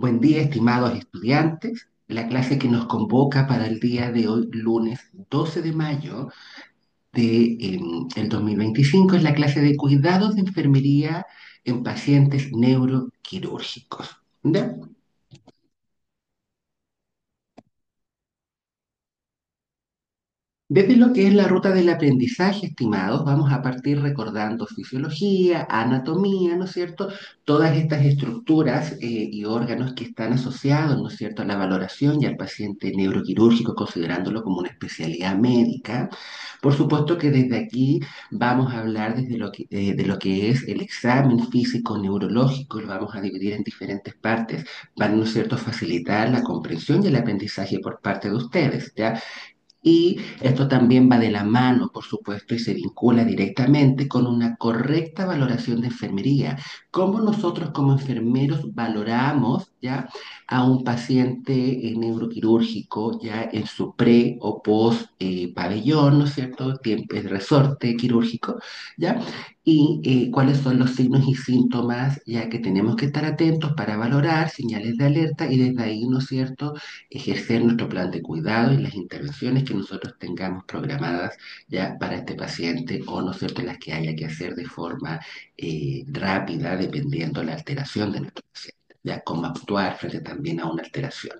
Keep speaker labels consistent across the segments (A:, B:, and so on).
A: Buen día, estimados estudiantes. La clase que nos convoca para el día de hoy, lunes 12 de mayo el 2025, es la clase de cuidados de enfermería en pacientes neuroquirúrgicos. ¿Ya? Desde lo que es la ruta del aprendizaje, estimados, vamos a partir recordando fisiología, anatomía, ¿no es cierto? Todas estas estructuras y órganos que están asociados, ¿no es cierto?, a la valoración y al paciente neuroquirúrgico, considerándolo como una especialidad médica. Por supuesto que desde aquí vamos a hablar desde de lo que es el examen físico neurológico, lo vamos a dividir en diferentes partes para, ¿no es cierto?, facilitar la comprensión y el aprendizaje por parte de ustedes, ¿ya? Y esto también va de la mano, por supuesto, y se vincula directamente con una correcta valoración de enfermería. ¿Cómo nosotros como enfermeros valoramos ya a un paciente neuroquirúrgico ya en su pre o post pabellón, ¿no es cierto? Tiempo, el resorte quirúrgico, ¿ya? Y cuáles son los signos y síntomas ya que tenemos que estar atentos para valorar señales de alerta y desde ahí, ¿no es cierto?, ejercer nuestro plan de cuidado y las intervenciones que nosotros tengamos programadas ya para este paciente o, ¿no es cierto?, las que haya que hacer de forma rápida dependiendo la alteración de nuestro paciente, ya cómo actuar frente también a una alteración.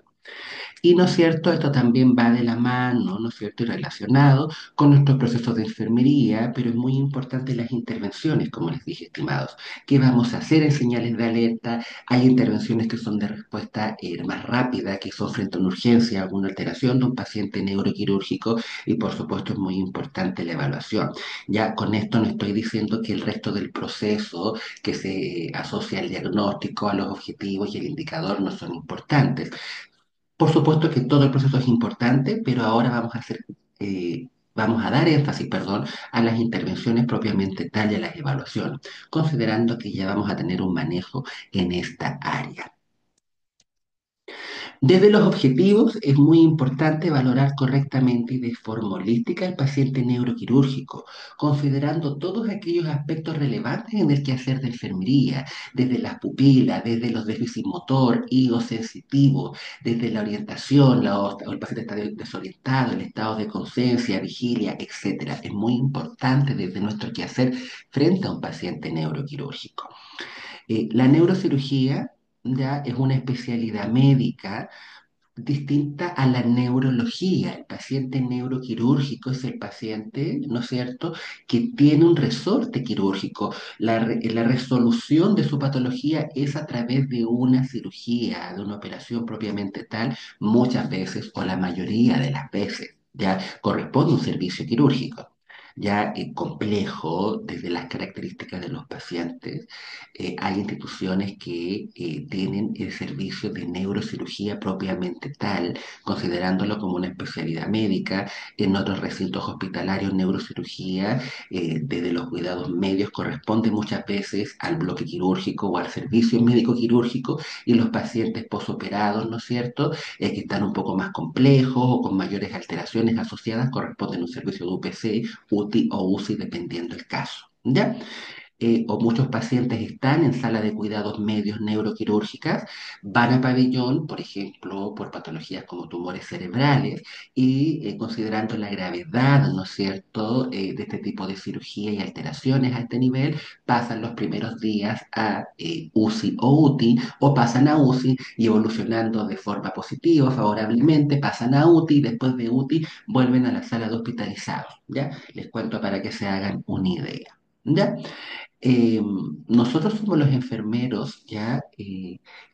A: Y, ¿no es cierto?, esto también va de la mano, ¿no es cierto?, y relacionado con nuestros procesos de enfermería, pero es muy importante las intervenciones, como les dije, estimados. ¿Qué vamos a hacer en señales de alerta? Hay intervenciones que son de respuesta más rápida, que son frente a una urgencia, alguna alteración de un paciente neuroquirúrgico, y por supuesto es muy importante la evaluación. Ya con esto no estoy diciendo que el resto del proceso que se asocia al diagnóstico, a los objetivos y el indicador no son importantes. Por supuesto que todo el proceso es importante, pero ahora vamos a dar énfasis, perdón, a las intervenciones propiamente tal y a las evaluaciones, considerando que ya vamos a tener un manejo en esta área. Desde los objetivos es muy importante valorar correctamente y de forma holística el paciente neuroquirúrgico, considerando todos aquellos aspectos relevantes en el quehacer de enfermería, desde las pupilas, desde los déficits motor y o sensitivos, desde la orientación, o el paciente está desorientado, el estado de conciencia, vigilia, etcétera. Es muy importante desde nuestro quehacer frente a un paciente neuroquirúrgico. La neurocirugía ya es una especialidad médica distinta a la neurología. El paciente neuroquirúrgico es el paciente, ¿no es cierto?, que tiene un resorte quirúrgico. La resolución de su patología es a través de una cirugía, de una operación propiamente tal, muchas veces o la mayoría de las veces. Ya corresponde un servicio quirúrgico. Ya complejo desde las características de los pacientes. Hay instituciones que tienen el servicio de neurocirugía propiamente tal, considerándolo como una especialidad médica. En otros recintos hospitalarios, neurocirugía, desde los cuidados medios, corresponde muchas veces al bloque quirúrgico o al servicio médico quirúrgico, y los pacientes posoperados, ¿no es cierto?, que están un poco más complejos o con mayores alteraciones asociadas, corresponden a un servicio de UPC, UTI o UCI, dependiendo el caso. ¿Ya? O muchos pacientes están en sala de cuidados medios neuroquirúrgicas, van a pabellón, por ejemplo, por patologías como tumores cerebrales, y considerando la gravedad, ¿no es cierto?, de este tipo de cirugía y alteraciones a este nivel, pasan los primeros días a UCI o UTI, o pasan a UCI y evolucionando de forma positiva, favorablemente, pasan a UTI, y después de UTI vuelven a la sala de hospitalizados, ¿ya? Les cuento para que se hagan una idea. ¿Ya? Eh, Nosotros somos los enfermeros, ya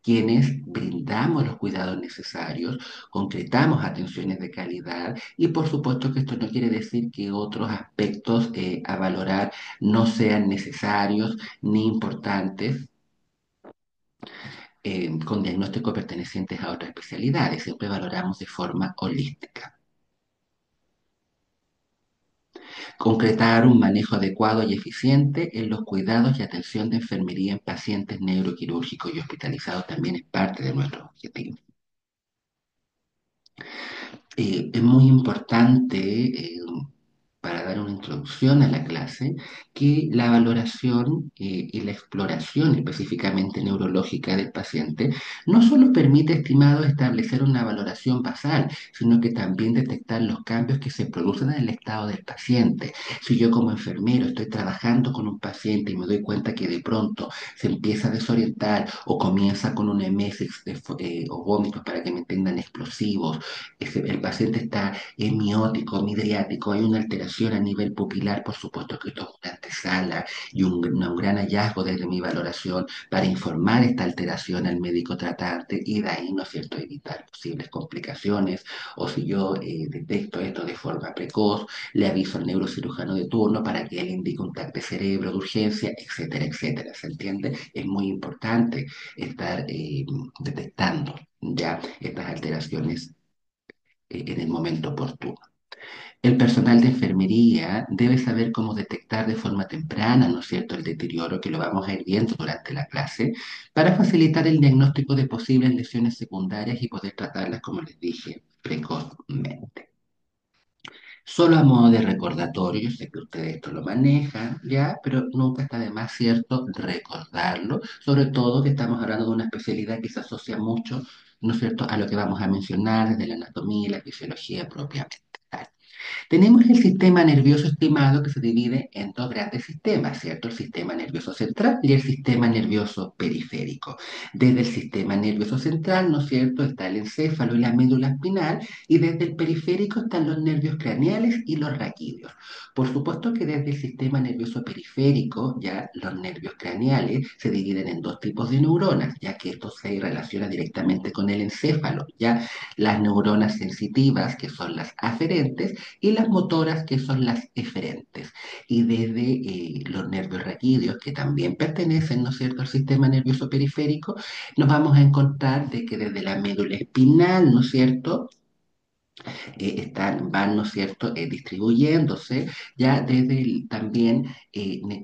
A: quienes brindamos los cuidados necesarios, concretamos atenciones de calidad, y por supuesto que esto no quiere decir que otros aspectos a valorar no sean necesarios ni importantes, con diagnósticos pertenecientes a otras especialidades. Siempre valoramos de forma holística. Concretar un manejo adecuado y eficiente en los cuidados y atención de enfermería en pacientes neuroquirúrgicos y hospitalizados también es parte de nuestro objetivo. Es muy importante para dar una introducción a la clase, que la valoración y la exploración específicamente neurológica del paciente no solo permite, estimado, establecer una valoración basal, sino que también detectar los cambios que se producen en el estado del paciente. Si yo como enfermero estoy trabajando con un paciente y me doy cuenta que de pronto se empieza a desorientar o comienza con un emesis o vómitos para que me entiendan explosivos, el paciente está hemiótico, midriático, hay una alteración a nivel pupilar, por supuesto que esto es una antesala y un gran hallazgo desde mi valoración para informar esta alteración al médico tratante y de ahí, ¿no es cierto?, evitar posibles complicaciones. O si yo detecto esto de forma precoz, le aviso al neurocirujano de turno para que él indique un TAC de cerebro de urgencia, etcétera, etcétera. ¿Se entiende? Es muy importante estar detectando ya estas alteraciones en el momento oportuno. El personal de enfermería debe saber cómo detectar de forma temprana, ¿no es cierto?, el deterioro que lo vamos a ir viendo durante la clase para facilitar el diagnóstico de posibles lesiones secundarias y poder tratarlas, como les dije, precozmente. Solo a modo de recordatorio, yo sé que ustedes esto lo manejan, ya, pero nunca está de más, ¿cierto?, recordarlo, sobre todo que estamos hablando de una especialidad que se asocia mucho, ¿no es cierto?, a lo que vamos a mencionar desde la anatomía y la fisiología propiamente tal. Tenemos el sistema nervioso estimado que se divide en dos grandes sistemas, ¿cierto? El sistema nervioso central y el sistema nervioso periférico. Desde el sistema nervioso central, ¿no es cierto?, está el encéfalo y la médula espinal, y desde el periférico están los nervios craneales y los raquídeos. Por supuesto que desde el sistema nervioso periférico, ya los nervios craneales se dividen en dos tipos de neuronas, ya que esto se relaciona directamente con el encéfalo, ya las neuronas sensitivas, que son las aferentes, y las motoras, que son las eferentes. Y desde los nervios raquídeos, que también pertenecen, ¿no es cierto?, al sistema nervioso periférico, nos vamos a encontrar de que desde la médula espinal, ¿no es cierto?, van, ¿no es cierto?, distribuyéndose ya desde también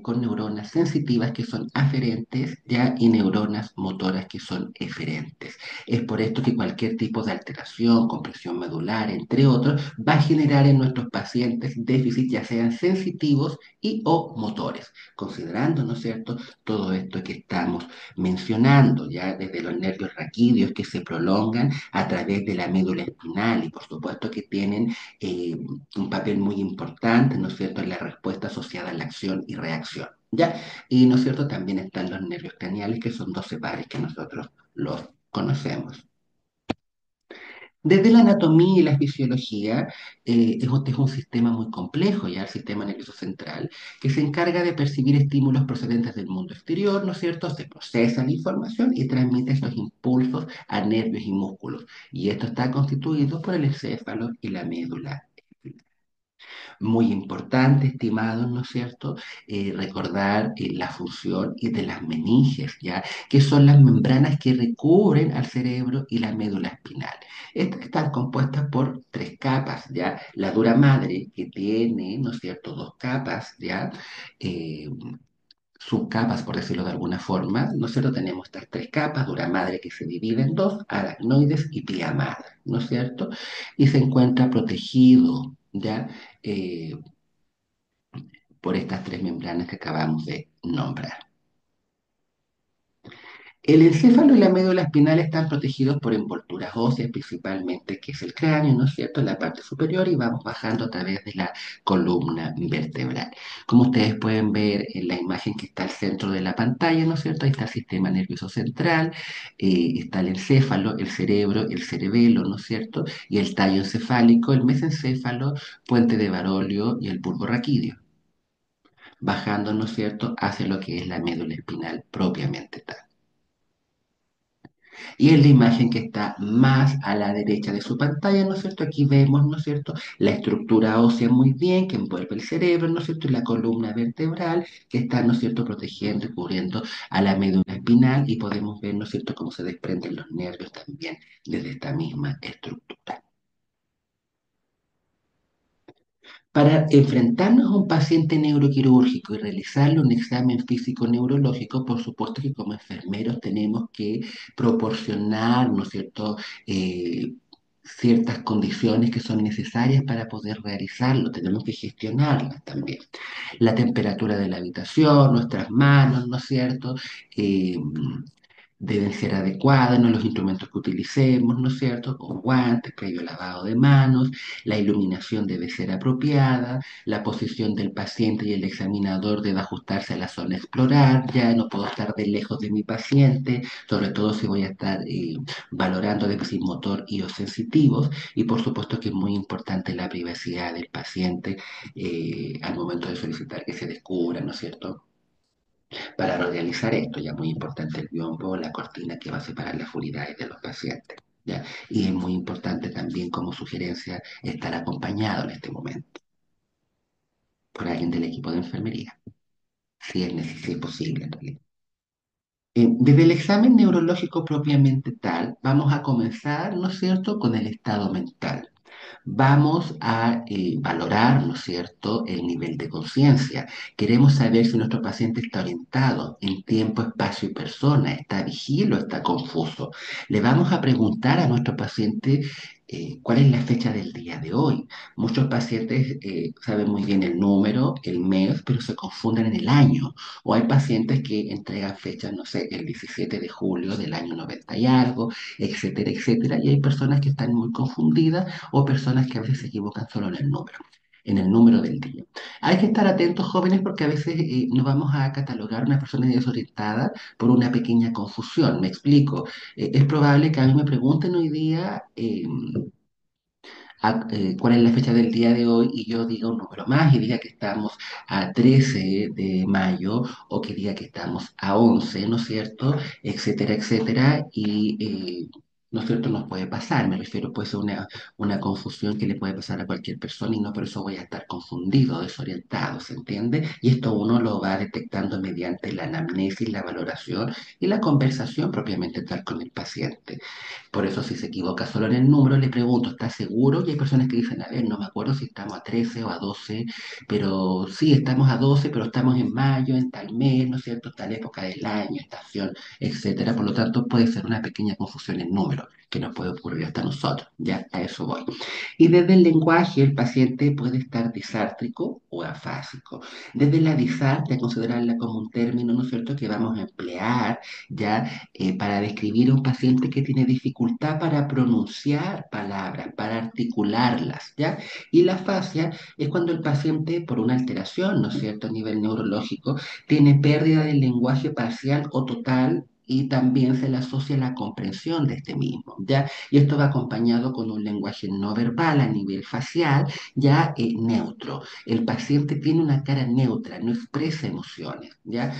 A: con neuronas sensitivas que son aferentes ya y neuronas motoras que son eferentes. Es por esto que cualquier tipo de alteración, compresión medular, entre otros, va a generar en nuestros pacientes déficits ya sean sensitivos y o motores, considerando, ¿no es cierto?, todo esto que estamos mencionando, ya desde los nervios raquídeos que se prolongan a través de la médula espinal y por supuesto que tienen un papel muy importante, ¿no es cierto?, en la respuesta asociada a la acción y reacción, ¿ya? Y, ¿no es cierto?, también están los nervios craneales, que son 12 pares que nosotros los conocemos. Desde la anatomía y la fisiología, este es un sistema muy complejo, ya el sistema nervioso central, que se encarga de percibir estímulos procedentes del mundo exterior, ¿no es cierto? Se procesa la información y transmite esos impulsos a nervios y músculos. Y esto está constituido por el encéfalo y la médula. Muy importante, estimados, ¿no es cierto?, recordar la función y de las meninges, ¿ya? Que son las membranas que recubren al cerebro y la médula espinal. Estas están compuestas por tres capas, ¿ya? La dura madre, que tiene, ¿no es cierto?, dos capas, ¿ya? Eh, Subcapas, por decirlo de alguna forma, ¿no es cierto? Tenemos estas tres capas, dura madre que se divide en dos, aracnoides y pía madre, ¿no es cierto? Y se encuentra protegido, ¿ya? Eh, por estas tres membranas que acabamos de nombrar. El encéfalo y la médula espinal están protegidos por envolturas óseas, principalmente, que es el cráneo, ¿no es cierto?, en la parte superior, y vamos bajando a través de la columna vertebral. Como ustedes pueden ver en la imagen que está al centro de la pantalla, ¿no es cierto?, ahí está el sistema nervioso central, está el encéfalo, el cerebro, el cerebelo, ¿no es cierto?, y el tallo encefálico, el mesencéfalo, puente de Barolio y el bulbo raquídeo, bajando, ¿no es cierto?, hacia lo que es la médula espinal propiamente tal. Y en la imagen que está más a la derecha de su pantalla, ¿no es cierto? Aquí vemos, ¿no es cierto?, la estructura ósea muy bien que envuelve el cerebro, ¿no es cierto?, y la columna vertebral que está, ¿no es cierto?, protegiendo y cubriendo a la médula espinal, y podemos ver, ¿no es cierto?, cómo se desprenden los nervios también desde esta misma estructura. Para enfrentarnos a un paciente neuroquirúrgico y realizarle un examen físico neurológico, por supuesto que como enfermeros tenemos que proporcionar, ¿no es cierto?, ciertas condiciones que son necesarias para poder realizarlo. Tenemos que gestionarlas también. La temperatura de la habitación, nuestras manos, ¿no es cierto? Eh, Deben ser adecuadas, ¿no? Los instrumentos que utilicemos, ¿no es cierto? Con guantes, previo lavado de manos, la iluminación debe ser apropiada, la posición del paciente y el examinador debe ajustarse a la zona a explorar, ya no puedo estar de lejos de mi paciente, sobre todo si voy a estar valorando déficit motor y o sensitivos, y por supuesto que es muy importante la privacidad del paciente al momento de solicitar que se descubra, ¿no es cierto? Para realizar esto, ya muy importante el biombo, la cortina que va a separar las unidades de los pacientes. ¿Ya? Y es muy importante también como sugerencia estar acompañado en este momento por alguien del equipo de enfermería, si es posible en realidad. Desde el examen neurológico propiamente tal, vamos a comenzar, ¿no es cierto?, con el estado mental. Vamos a valorar, ¿no es cierto?, el nivel de conciencia. Queremos saber si nuestro paciente está orientado en tiempo, espacio y persona, está vigilo, está confuso. Le vamos a preguntar a nuestro paciente cuál es la fecha del día de hoy. Muchos pacientes saben muy bien el número, el mes, pero se confunden en el año. O hay pacientes que entregan fechas, no sé, el 17 de julio del año 90 y algo, etcétera, etcétera. Y hay personas que están muy confundidas o personas que a veces se equivocan solo en el número del día. Hay que estar atentos, jóvenes, porque a veces nos vamos a catalogar a una persona desorientada por una pequeña confusión. Me explico. Es probable que a mí me pregunten hoy día cuál es la fecha del día de hoy y yo diga un número más y diga que estamos a 13 de mayo o que diga que estamos a 11, ¿no es cierto? Etcétera, etcétera. ¿No es cierto? Nos puede pasar, me refiero, puede ser una confusión que le puede pasar a cualquier persona y no por eso voy a estar confundido, desorientado, ¿se entiende? Y esto uno lo va detectando mediante la anamnesis, la valoración y la conversación propiamente tal con el paciente. Por eso si se equivoca solo en el número, le pregunto, ¿está seguro? Y hay personas que dicen, a ver, no me acuerdo si estamos a 13 o a 12, pero sí, estamos a 12, pero estamos en mayo, en tal mes, ¿no es cierto? Tal época del año, estación, etcétera. Por lo tanto, puede ser una pequeña confusión en número que nos puede ocurrir hasta nosotros. Ya a eso voy. Y desde el lenguaje, el paciente puede estar disártrico o afásico. Desde la disartria, considerarla como un término, ¿no es cierto?, que vamos a emplear ya para describir a un paciente que tiene dificultad para pronunciar palabras, para articularlas, ¿ya? Y la fascia es cuando el paciente, por una alteración, ¿no es cierto?, a nivel neurológico, tiene pérdida del lenguaje parcial o total. Y también se le asocia la comprensión de este mismo, ¿ya? Y esto va acompañado con un lenguaje no verbal a nivel facial, ya neutro. El paciente tiene una cara neutra, no expresa emociones, ¿ya?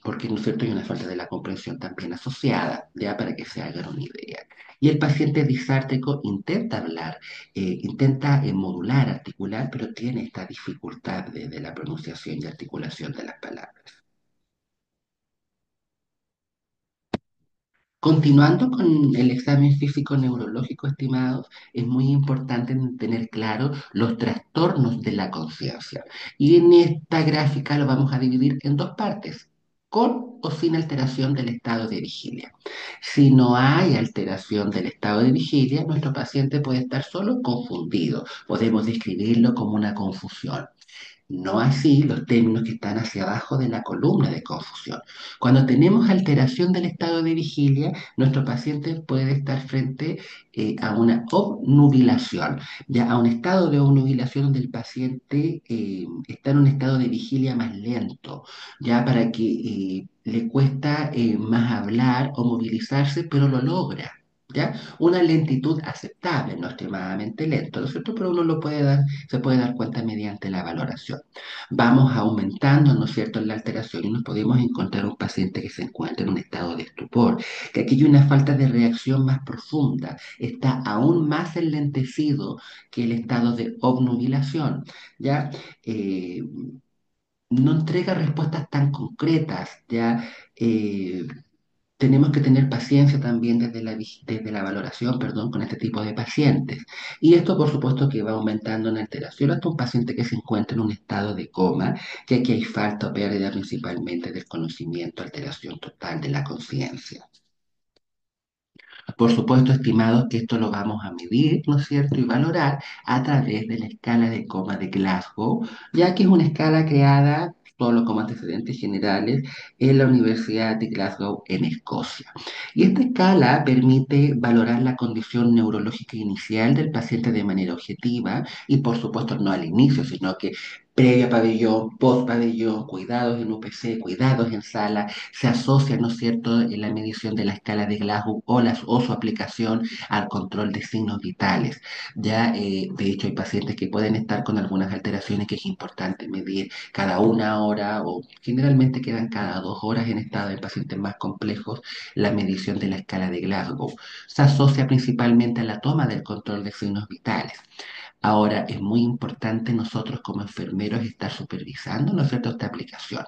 A: Porque, ¿no es cierto?, hay una falta de la comprensión también asociada, ya para que se hagan una idea. Y el paciente disártrico intenta hablar, intenta modular, articular, pero tiene esta dificultad de la pronunciación y articulación de las palabras. Continuando con el examen físico neurológico, estimados, es muy importante tener claro los trastornos de la conciencia. Y en esta gráfica lo vamos a dividir en dos partes, con o sin alteración del estado de vigilia. Si no hay alteración del estado de vigilia, nuestro paciente puede estar solo confundido. Podemos describirlo como una confusión. No así los términos que están hacia abajo de la columna de confusión. Cuando tenemos alteración del estado de vigilia, nuestro paciente puede estar frente a una obnubilación, ya a un estado de obnubilación donde el paciente está en un estado de vigilia más lento, ya para que le cuesta más hablar o movilizarse, pero lo logra. ¿Ya? Una lentitud aceptable, no extremadamente lento, ¿no es cierto? Pero uno lo puede dar, se puede dar cuenta mediante la valoración. Vamos aumentando, ¿no es cierto?, la alteración y nos podemos encontrar un paciente que se encuentra en un estado de estupor, que aquí hay una falta de reacción más profunda, está aún más enlentecido que el estado de obnubilación, ¿ya? Eh, no entrega respuestas tan concretas, ¿ya? Eh, Tenemos que tener paciencia también desde la valoración, perdón, con este tipo de pacientes. Y esto, por supuesto, que va aumentando en alteración hasta un paciente que se encuentra en un estado de coma, que aquí hay falta o pérdida principalmente del conocimiento, alteración total de la conciencia. Por supuesto, estimados, que esto lo vamos a medir, ¿no es cierto?, y valorar a través de la escala de coma de Glasgow, ya que es una escala creada solo como antecedentes generales en la Universidad de Glasgow en Escocia. Y esta escala permite valorar la condición neurológica inicial del paciente de manera objetiva y por supuesto no al inicio, sino que previo a pabellón, post pabellón, cuidados en UPC, cuidados en sala, se asocia, ¿no es cierto?, en la medición de la escala de Glasgow o su aplicación al control de signos vitales. Ya, de hecho, hay pacientes que pueden estar con algunas alteraciones que es importante medir cada una hora o generalmente quedan cada 2 horas en estado de pacientes más complejos la medición de la escala de Glasgow. Se asocia principalmente a la toma del control de signos vitales. Ahora, es muy importante nosotros como enfermeros estar supervisando, ¿no es cierto?, esta aplicación.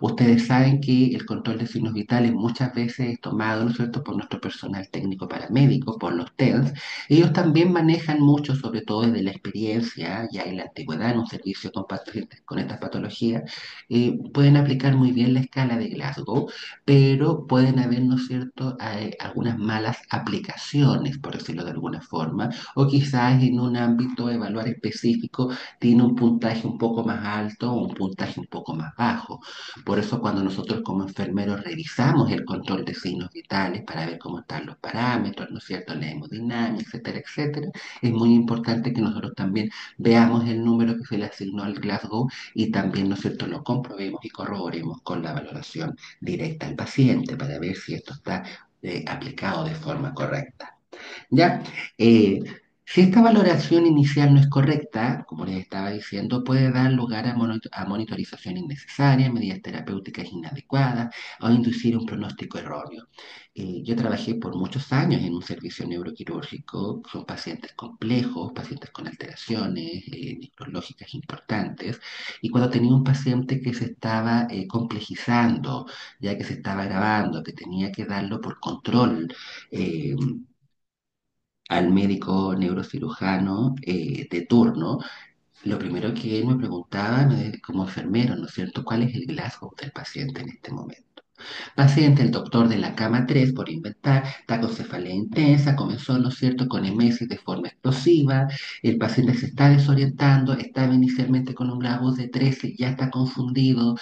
A: Ustedes saben que el control de signos vitales muchas veces es tomado, ¿no es cierto?, por nuestro personal técnico paramédico, por los TENS. Ellos también manejan mucho, sobre todo desde la experiencia, ya en la antigüedad, en un servicio con pacientes con estas patologías, pueden aplicar muy bien la escala de Glasgow, pero pueden haber, ¿no es cierto?, algunas malas aplicaciones, por decirlo de alguna forma, o quizás en un ámbito de evaluar específico tiene un puntaje un poco más alto o un puntaje un poco más bajo. Por eso cuando nosotros como enfermeros revisamos el control de signos vitales para ver cómo están los parámetros, ¿no es cierto?, la hemodinamia, etcétera, etcétera, es muy importante que nosotros también veamos el número que se le asignó al Glasgow y también, ¿no es cierto?, lo comprobemos y corroboremos con la valoración directa al paciente para ver si esto está aplicado de forma correcta. ¿Ya? Eh, si esta valoración inicial no es correcta, como les estaba diciendo, puede dar lugar a monitorización innecesaria, medidas terapéuticas inadecuadas o inducir un pronóstico erróneo. Yo trabajé por muchos años en un servicio neuroquirúrgico, son pacientes complejos, pacientes con alteraciones neurológicas importantes, y cuando tenía un paciente que se estaba complejizando, ya que se estaba agravando, que tenía que darlo por control, eh, al médico neurocirujano de turno, lo primero que él me preguntaba como enfermero, ¿no es cierto?, ¿cuál es el Glasgow del paciente en este momento? Paciente, el doctor de la cama 3 por inventar, está con cefalea intensa, comenzó, ¿no es cierto?, con emesis de forma explosiva, el paciente se está desorientando, estaba inicialmente con un Glasgow de 13, ya está confundido,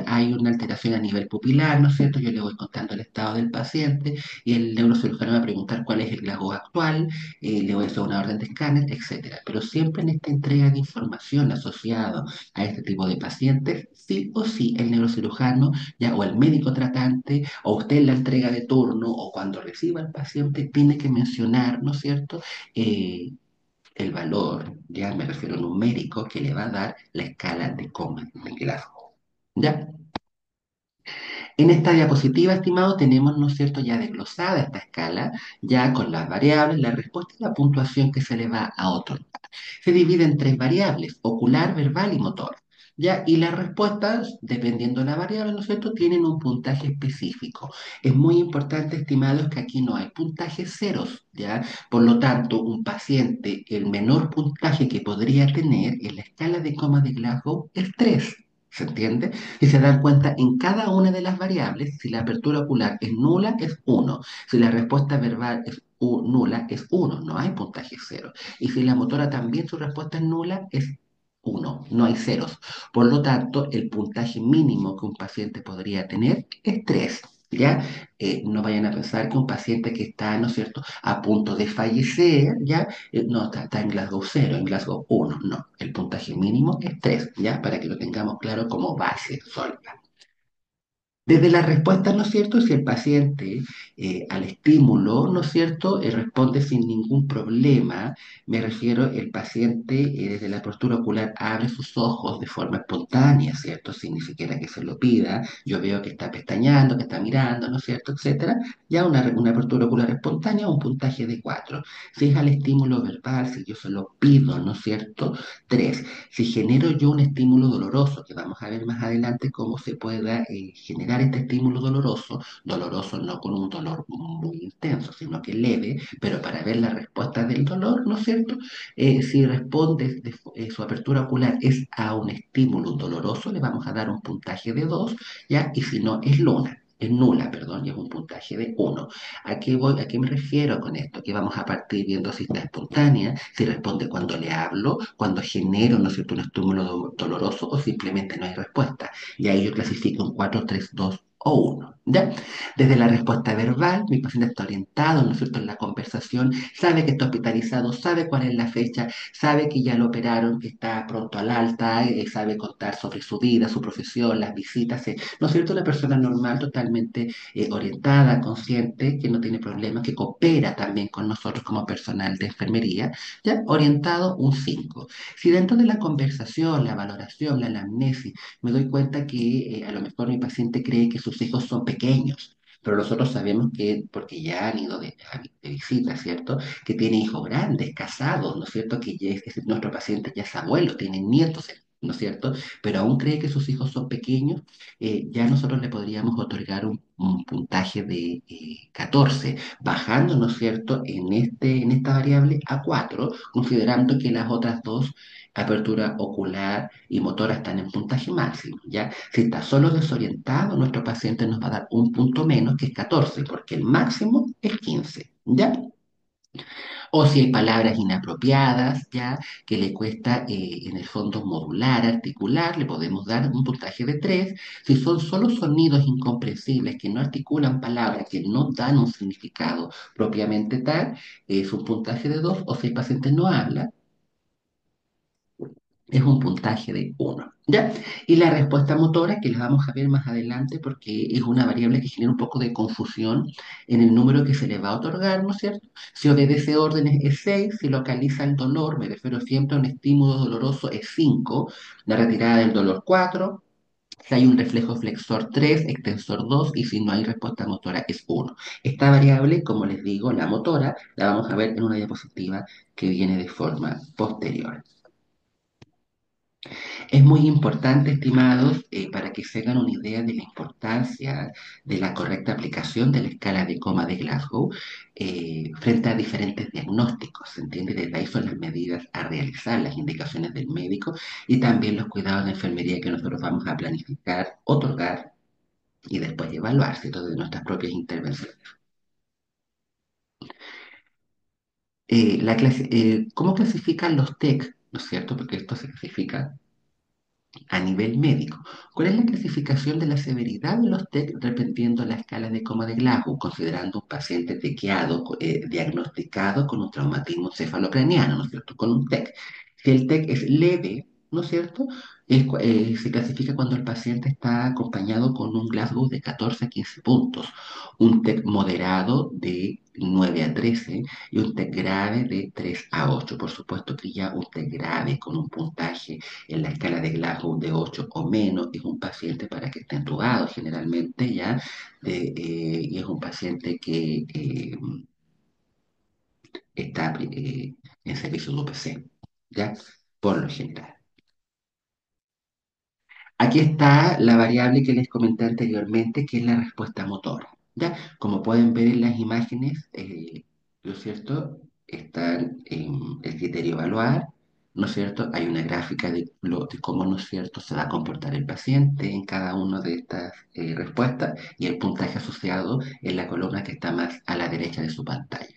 A: hay una alteración a nivel pupilar, ¿no es cierto? Yo le voy contando el estado del paciente y el neurocirujano va a preguntar cuál es el Glasgow actual, le voy a hacer una orden de escáner, etcétera. Pero siempre en esta entrega de información asociado a este tipo de pacientes, sí o sí el neurocirujano ya, o el médico tratante, o usted en la entrega de turno, o cuando reciba al paciente, tiene que mencionar, ¿no es cierto?, Eh, el valor, ya me refiero numérico, que le va a dar la escala de Coman de Glasgow. ¿Ya? En esta diapositiva, estimado, tenemos, ¿no es cierto?, ya desglosada esta escala, ya con las variables, la respuesta y la puntuación que se le va a otorgar. Se divide en tres variables, ocular, verbal y motor. ¿Ya? Y las respuestas, dependiendo de la variable, ¿no es cierto?, tienen un puntaje específico. Es muy importante, estimados, que aquí no hay puntajes ceros, ¿ya? Por lo tanto, un paciente, el menor puntaje que podría tener en la escala de coma de Glasgow es 3. ¿Se entiende? Si se dan cuenta, en cada una de las variables, si la apertura ocular es nula, es 1. Si la respuesta verbal es nula, es 1. No hay puntaje cero. Y si la motora también su respuesta es nula, es 1. No hay ceros. Por lo tanto, el puntaje mínimo que un paciente podría tener es 3. ¿Ya? No vayan a pensar que un paciente que está, ¿no es cierto?, a punto de fallecer, ¿ya? No, está en Glasgow 0, en Glasgow 1, no. El puntaje mínimo es 3, ¿ya? Para que lo tengamos claro como base sólida. Desde la respuesta, ¿no es cierto? Si el paciente al estímulo, ¿no es cierto?, responde sin ningún problema, me refiero, el paciente desde la postura ocular abre sus ojos de forma espontánea, ¿cierto? Sin ni siquiera que se lo pida, yo veo que está pestañeando, que está mirando, ¿no es cierto?, etcétera, ya una apertura ocular espontánea, un puntaje de 4. Si es al estímulo verbal, si yo se lo pido, ¿no es cierto?, 3. Si genero yo un estímulo doloroso, que vamos a ver más adelante cómo se pueda generar este estímulo doloroso, doloroso no con un dolor muy intenso, sino que leve, pero para ver la respuesta del dolor, ¿no es cierto? Si responde, su apertura ocular es a un estímulo doloroso, le vamos a dar un puntaje de 2, ¿ya? Y si no, es luna. es nula, perdón, y es un puntaje de 1. ¿A qué voy, a qué me refiero con esto? Que vamos a partir viendo si está espontánea, si responde cuando le hablo, cuando genero, ¿no es cierto?, un estímulo doloroso o simplemente no hay respuesta. Y ahí yo clasifico un 4, 3, 2 o 1. ¿Ya? Desde la respuesta verbal, mi paciente está orientado, ¿no es cierto?, en la conversación, sabe que está hospitalizado, sabe cuál es la fecha, sabe que ya lo operaron, que está pronto al alta, sabe contar sobre su vida, su profesión, las visitas, ¿no es cierto? Una persona normal, totalmente orientada, consciente, que no tiene problemas, que coopera también con nosotros como personal de enfermería, ¿ya? Orientado un 5. Si dentro de la conversación, la valoración, la anamnesis, me doy cuenta que a lo mejor mi paciente cree que sus hijos son pequeños, pero nosotros sabemos que, porque ya han ido de visita, ¿cierto? Que tiene hijos grandes, casados, ¿no es cierto? Que ya nuestro paciente ya es abuelo, tiene nietos, ¿no es cierto? Pero aún cree que sus hijos son pequeños, ya nosotros le podríamos otorgar un puntaje de 14, bajando, ¿no es cierto?, en esta variable a 4, considerando que las otras dos, apertura ocular y motora, están en puntaje máximo, ¿ya? Si está solo desorientado, nuestro paciente nos va a dar un punto menos, que es 14, porque el máximo es 15, ¿ya? O si hay palabras inapropiadas, ya, que le cuesta en el fondo modular, articular, le podemos dar un puntaje de 3. Si son solo sonidos incomprensibles, que no articulan palabras, que no dan un significado propiamente tal, es un puntaje de 2. O si el paciente no habla, es un puntaje de 1, ¿ya? Y la respuesta motora, que la vamos a ver más adelante porque es una variable que genera un poco de confusión en el número que se le va a otorgar, ¿no es cierto? Si obedece órdenes es 6, si localiza el dolor, me refiero siempre a un estímulo doloroso, es 5, la retirada del dolor 4, si hay un reflejo flexor 3, extensor 2, y si no hay respuesta motora es 1. Esta variable, como les digo, la motora, la vamos a ver en una diapositiva que viene de forma posterior. Es muy importante, estimados, para que se hagan una idea de la importancia de la correcta aplicación de la escala de coma de Glasgow frente a diferentes diagnósticos. ¿Se entiende? Desde ahí son las medidas a realizar, las indicaciones del médico y también los cuidados de enfermería que nosotros vamos a planificar, otorgar y después evaluar, ¿cierto?, de nuestras propias intervenciones. ¿Cómo clasifican los TEC? ¿No es cierto? Porque esto se clasifica a nivel médico. ¿Cuál es la clasificación de la severidad de los TEC dependiendo la escala de coma de Glasgow, considerando un paciente tequeado, diagnosticado con un traumatismo cefalocraniano, ¿no es cierto?, con un TEC? Si el TEC es leve, ¿no es cierto?, se clasifica cuando el paciente está acompañado con un Glasgow de 14 a 15 puntos, un TEC moderado de 9 a 13 y un TEC grave de 3 a 8. Por supuesto que ya un TEC grave con un puntaje en la escala de Glasgow de 8 o menos es un paciente para que esté entubado generalmente, ¿ya? Y es un paciente que está en servicio de UPC, ¿ya? Por lo general. Aquí está la variable que les comenté anteriormente, que es la respuesta motora, ¿ya? Como pueden ver en las imágenes, ¿no es cierto? Están en el criterio evaluar, ¿no es cierto? Hay una gráfica de cómo, ¿no es cierto?, se va a comportar el paciente en cada una de estas respuestas y el puntaje asociado en la columna que está más a la derecha de su pantalla.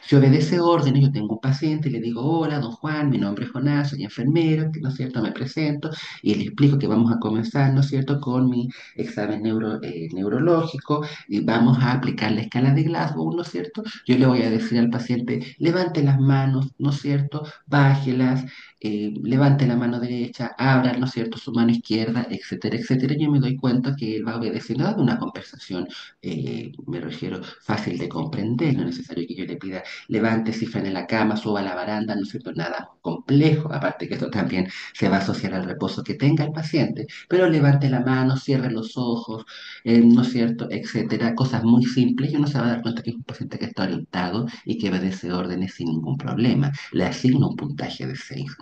A: Si obedece órdenes, yo tengo un paciente y le digo: hola, don Juan, mi nombre es Jonás, soy enfermero, ¿no es cierto? Me presento y le explico que vamos a comenzar, ¿no es cierto?, con mi examen neurológico y vamos a aplicar la escala de Glasgow, ¿no es cierto? Yo le voy a decir al paciente: levante las manos, ¿no es cierto?, bájelas, levante la mano derecha, abra, ¿no es cierto?, su mano izquierda, etcétera, etcétera. Yo me doy cuenta que él va obedeciendo a una conversación, me refiero, fácil de comprender, no es necesario que yo le pida: levante, cifra en la cama, suba a la baranda, ¿no es cierto?, nada complejo, aparte que esto también se va a asociar al reposo que tenga el paciente, pero levante la mano, cierre los ojos, ¿no es cierto?, etcétera, cosas muy simples, y uno se va a dar cuenta que es un paciente que está orientado y que obedece órdenes sin ningún problema. Le asigno un puntaje de 6.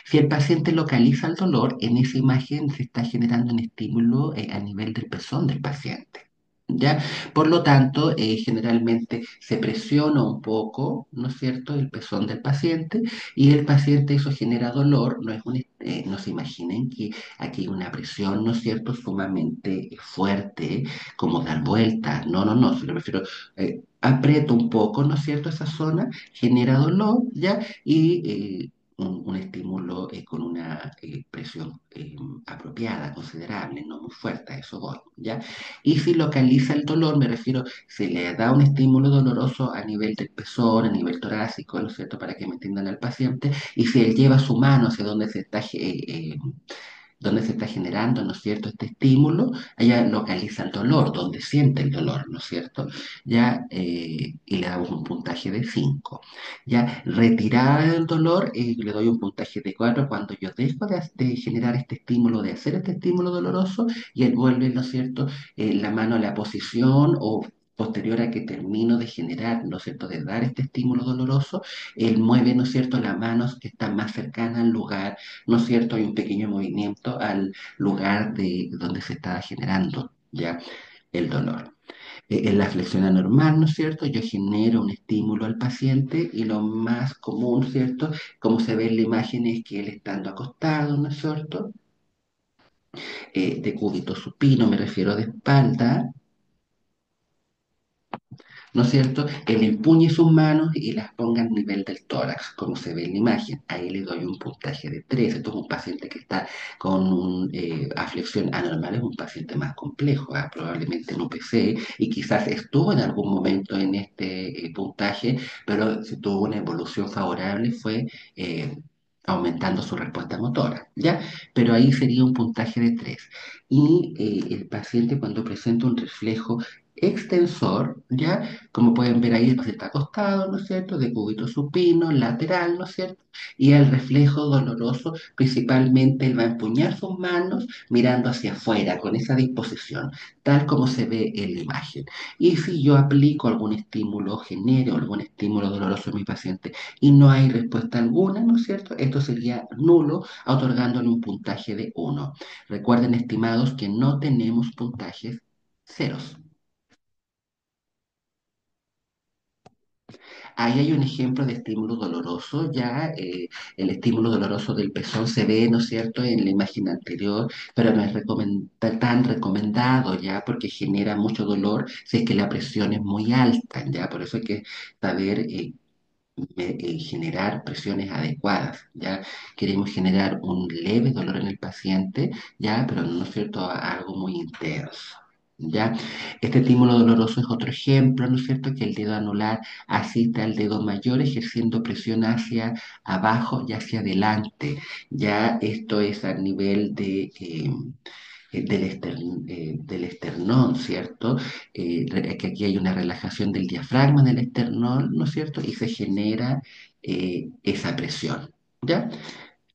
A: Si el paciente localiza el dolor, en esa imagen se está generando un estímulo a nivel del pezón del paciente. ¿Ya? Por lo tanto, generalmente se presiona un poco, ¿no es cierto?, el pezón del paciente y el paciente eso genera dolor. No se imaginen que aquí hay una presión, ¿no es cierto?, sumamente fuerte, como dar vueltas. No, no, no, se lo refiero, aprieto un poco, ¿no es cierto?, esa zona, genera dolor, ¿ya? Y un estímulo con una presión apropiada, considerable, no muy fuerte, a eso voy, ¿ya? Y si localiza el dolor, me refiero, se le da un estímulo doloroso a nivel del pezón, a nivel torácico, ¿no es cierto?, para que me entiendan al paciente, y si él lleva su mano hacia donde se está generando, ¿no es cierto?, este estímulo, ella localiza el dolor, donde siente el dolor, ¿no es cierto? Ya, y le damos un puntaje de 5. Ya, retirada del dolor, le doy un puntaje de 4 cuando yo dejo de generar este estímulo, de hacer este estímulo doloroso, y él vuelve, ¿no es cierto?, la mano a la posición o posterior a que termino de generar, ¿no es cierto?, de dar este estímulo doloroso, él mueve, ¿no es cierto?, las manos que están más cercanas al lugar, ¿no es cierto? Hay un pequeño movimiento al lugar de donde se está generando ya el dolor. En la flexión anormal, ¿no es cierto? Yo genero un estímulo al paciente y lo más común, ¿cierto? Como se ve en la imagen es que él estando acostado, ¿no es cierto? De cúbito supino, me refiero de espalda, ¿no es cierto? Él empuñe sus manos y las ponga al nivel del tórax, como se ve en la imagen. Ahí le doy un puntaje de 3. Esto es un paciente que está con aflexión anormal, es un paciente más complejo, probablemente en UPC, y quizás estuvo en algún momento en este puntaje, pero si tuvo una evolución favorable fue aumentando su respuesta motora, ¿ya? Pero ahí sería un puntaje de 3. Y el paciente cuando presenta un reflejo extensor, ¿ya? Como pueden ver ahí, el paciente está acostado, ¿no es cierto? De cúbito supino, lateral, ¿no es cierto? Y el reflejo doloroso, principalmente él va a empuñar sus manos mirando hacia afuera, con esa disposición, tal como se ve en la imagen. Y si yo aplico algún estímulo, genero algún estímulo doloroso en mi paciente y no hay respuesta alguna, ¿no es cierto? Esto sería nulo, otorgándole un puntaje de 1. Recuerden, estimados, que no tenemos puntajes ceros. Ahí hay un ejemplo de estímulo doloroso, ya el estímulo doloroso del pezón se ve, ¿no es cierto?, en la imagen anterior, pero no es tan recomendado, ya, porque genera mucho dolor si es que la presión es muy alta, ya, por eso hay que saber generar presiones adecuadas, ya. Queremos generar un leve dolor en el paciente, ya, pero no es cierto, algo muy intenso. ¿Ya? Este estímulo doloroso es otro ejemplo, ¿no es cierto?, que el dedo anular asiste al dedo mayor ejerciendo presión hacia abajo y hacia adelante. Ya esto es a nivel del esternón, ¿cierto? Que aquí hay una relajación del diafragma del esternón, ¿no es cierto? Y se genera esa presión, ¿ya?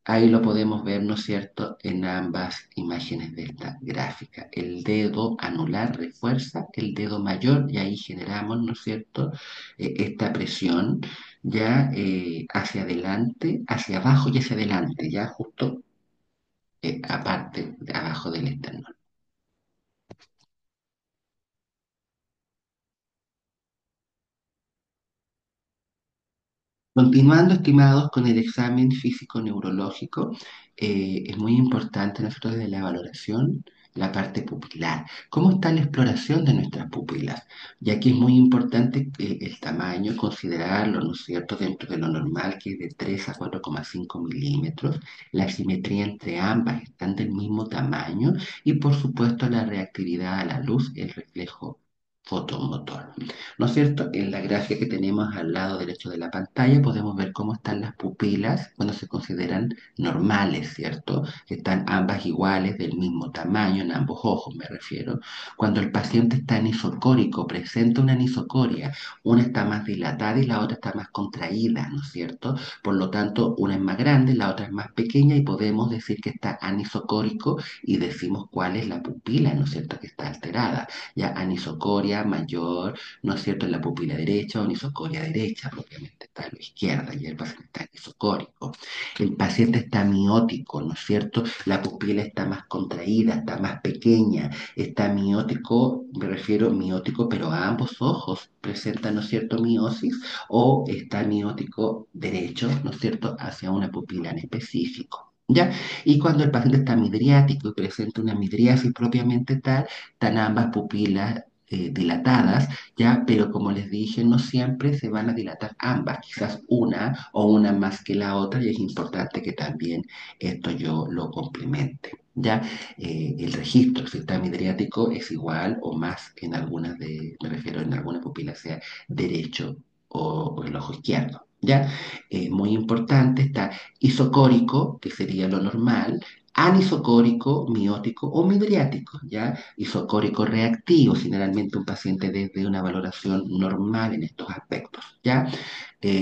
A: Ahí lo podemos ver, ¿no es cierto?, en ambas imágenes de esta gráfica. El dedo anular refuerza el dedo mayor y ahí generamos, ¿no es cierto?, esta presión ya hacia adelante, hacia abajo y hacia adelante, ya justo aparte, de abajo del esternón. Continuando, estimados, con el examen físico-neurológico, es muy importante nosotros desde la valoración, la parte pupilar. ¿Cómo está la exploración de nuestras pupilas? Y aquí es muy importante el tamaño, considerarlo, ¿no es cierto?, dentro de lo normal, que es de 3 a 4,5 milímetros. La simetría entre ambas están del mismo tamaño y, por supuesto, la reactividad a la luz, el reflejo fotomotor. ¿No es cierto? En la gráfica que tenemos al lado derecho de la pantalla podemos ver cómo están las pupilas cuando se consideran normales, ¿cierto? Que están ambas iguales, del mismo tamaño, en ambos ojos me refiero. Cuando el paciente está anisocórico, presenta una anisocoria, una está más dilatada y la otra está más contraída, ¿no es cierto? Por lo tanto, una es más grande, la otra es más pequeña y podemos decir que está anisocórico y decimos cuál es la pupila, ¿no es cierto?, que está alterada. Ya anisocoria anisocoria mayor, ¿no es cierto?, en la pupila derecha o anisocoria derecha, propiamente está a la izquierda, y el paciente está anisocórico. El paciente está miótico, ¿no es cierto? La pupila está más contraída, está más pequeña, está miótico, me refiero miótico, pero a ambos ojos presenta, ¿no es cierto?, miosis, o está miótico derecho, ¿no es cierto?, hacia una pupila en específico. ¿Ya? Y cuando el paciente está midriático y presenta una midriasis propiamente tal, están ambas pupilas dilatadas, ¿ya? Pero como les dije, no siempre se van a dilatar ambas, quizás una o una más que la otra, y es importante que también esto yo lo complemente. ¿Ya? El registro, si está midriático, es igual o más en algunas me refiero en alguna pupila, sea derecho o el ojo izquierdo. ¿Ya? Muy importante, está isocórico, que sería lo normal, anisocórico, miótico o midriático, ¿ya? Isocórico reactivo, generalmente un paciente desde una valoración normal en estos aspectos, ¿ya?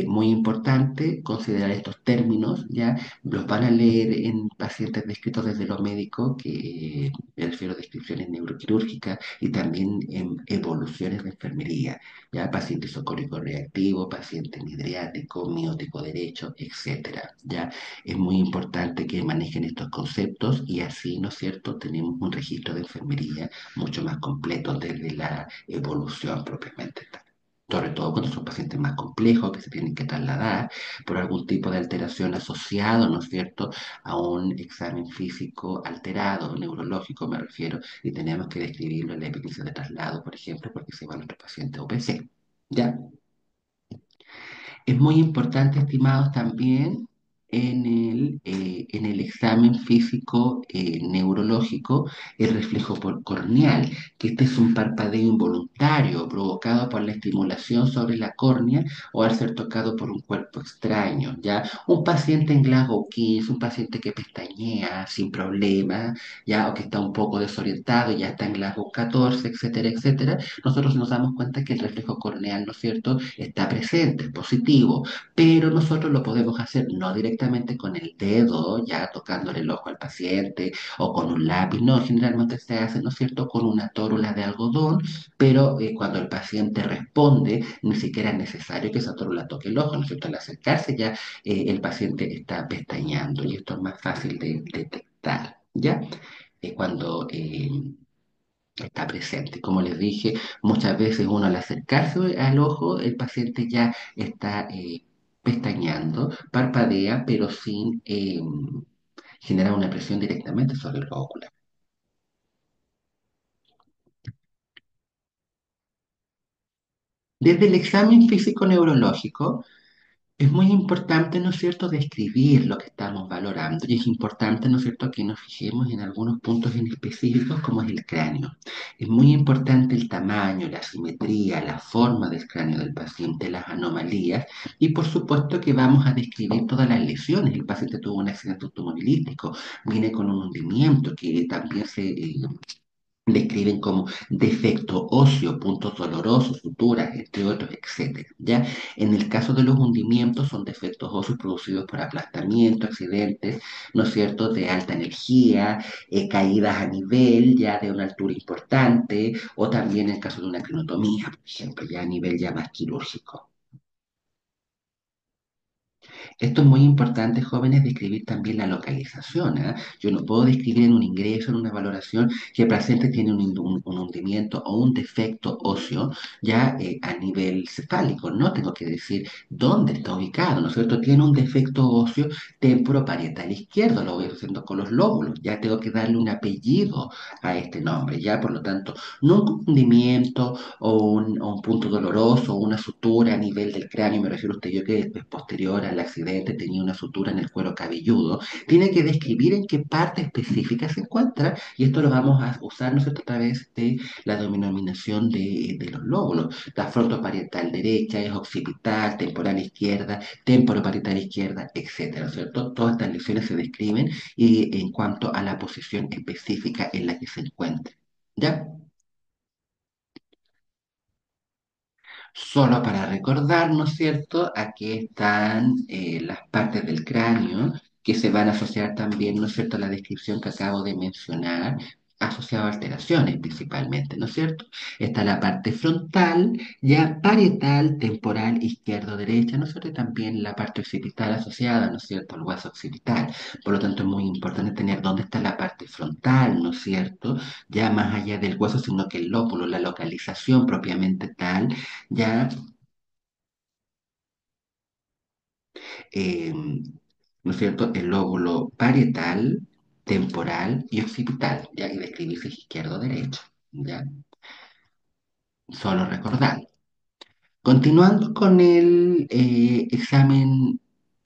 A: Muy importante considerar estos términos, ¿ya? Los van a leer en pacientes descritos desde lo médico, que me refiero a descripciones neuroquirúrgicas y también en evoluciones de enfermería, ¿ya? Paciente isocórico reactivo, paciente midriático, miótico derecho, etcétera, ¿ya? Es muy importante que manejen estos conceptos y así, ¿no es cierto?, tenemos un registro de enfermería mucho más completo desde la evolución propiamente tal. Sobre todo cuando son pacientes más complejos que se tienen que trasladar por algún tipo de alteración asociado, ¿no es cierto?, a un examen físico alterado, neurológico me refiero, y tenemos que describirlo en la evidencia de traslado, por ejemplo, porque se va nuestro paciente OPC. ¿Ya? Es muy importante, estimados, también en el examen físico neurológico, el reflejo corneal, que este es un parpadeo involuntario provocado por la estimulación sobre la córnea o al ser tocado por un cuerpo extraño, ¿ya? Un paciente en Glasgow 15, un paciente que pestañea sin problema, ¿ya? O que está un poco desorientado, ya está en Glasgow 14, etcétera, etcétera, nosotros nos damos cuenta que el reflejo corneal, ¿no es cierto?, está presente, es positivo, pero nosotros lo podemos hacer no directamente con el dedo, ya tocándole el ojo al paciente o con un lápiz, no, generalmente se hace, ¿no es cierto?, con una tórula de algodón, pero cuando el paciente responde, ni siquiera es necesario que esa tórula toque el ojo, ¿no es cierto?, al acercarse ya el paciente está pestañeando y esto es más fácil de detectar, ¿ya? Cuando está presente. Como les dije, muchas veces uno al acercarse al ojo, el paciente ya está pestañeando, parpadea, pero sin generar una presión directamente sobre el globo ocular. Desde el examen físico neurológico, es muy importante, ¿no es cierto?, describir lo que estamos valorando y es importante, ¿no es cierto?, que nos fijemos en algunos puntos en específicos como es el cráneo. Es muy importante el tamaño, la simetría, la forma del cráneo del paciente, las anomalías y por supuesto que vamos a describir todas las lesiones. El paciente tuvo un accidente automovilístico, viene con un hundimiento que también se describen como defecto óseo, puntos dolorosos, suturas, entre otros, etcétera. ¿Ya? En el caso de los hundimientos son defectos óseos producidos por aplastamiento, accidentes, ¿no es cierto?, de alta energía, caídas a nivel ya de una altura importante, o también en el caso de una crinotomía, por ejemplo, ya a nivel ya más quirúrgico. Esto es muy importante, jóvenes, describir también la localización, ¿ah? Yo no puedo describir en un ingreso, en una valoración, que el paciente tiene un hundimiento o un defecto óseo ya a nivel cefálico, ¿no? Tengo que decir dónde está ubicado, ¿no es cierto? Tiene un defecto óseo temporoparietal izquierdo, lo voy haciendo con los lóbulos, ya tengo que darle un apellido a este nombre, ya por lo tanto, no un hundimiento o un punto doloroso o una sutura a nivel del cráneo, me refiero a usted yo que es posterior al accidente tenía una sutura en el cuero cabelludo, tiene que describir en qué parte específica se encuentra y esto lo vamos a usar, ¿no es cierto?, a través de la denominación de los lóbulos. La frontoparietal derecha es occipital, temporal izquierda, temporoparietal izquierda, etcétera, ¿no es cierto? Todas estas lesiones se describen y en cuanto a la posición específica en la que se encuentra. ¿Ya? Solo para recordar, ¿no es cierto?, aquí están las partes del cráneo que se van a asociar también, ¿no es cierto?, a la descripción que acabo de mencionar, asociado a alteraciones principalmente, ¿no es cierto? Está la parte frontal, ya parietal, temporal, izquierdo-derecha, ¿no es cierto? Y también la parte occipital asociada, ¿no es cierto?, al hueso occipital. Por lo tanto, es muy importante tener dónde está la parte frontal, ¿no es cierto? Ya más allá del hueso, sino que el lóbulo, la localización propiamente tal, ya eh, ¿no es cierto?, el lóbulo parietal, temporal y occipital, ¿ya? Y describirse izquierdo-derecho, ¿ya? Solo recordar. Continuando con el examen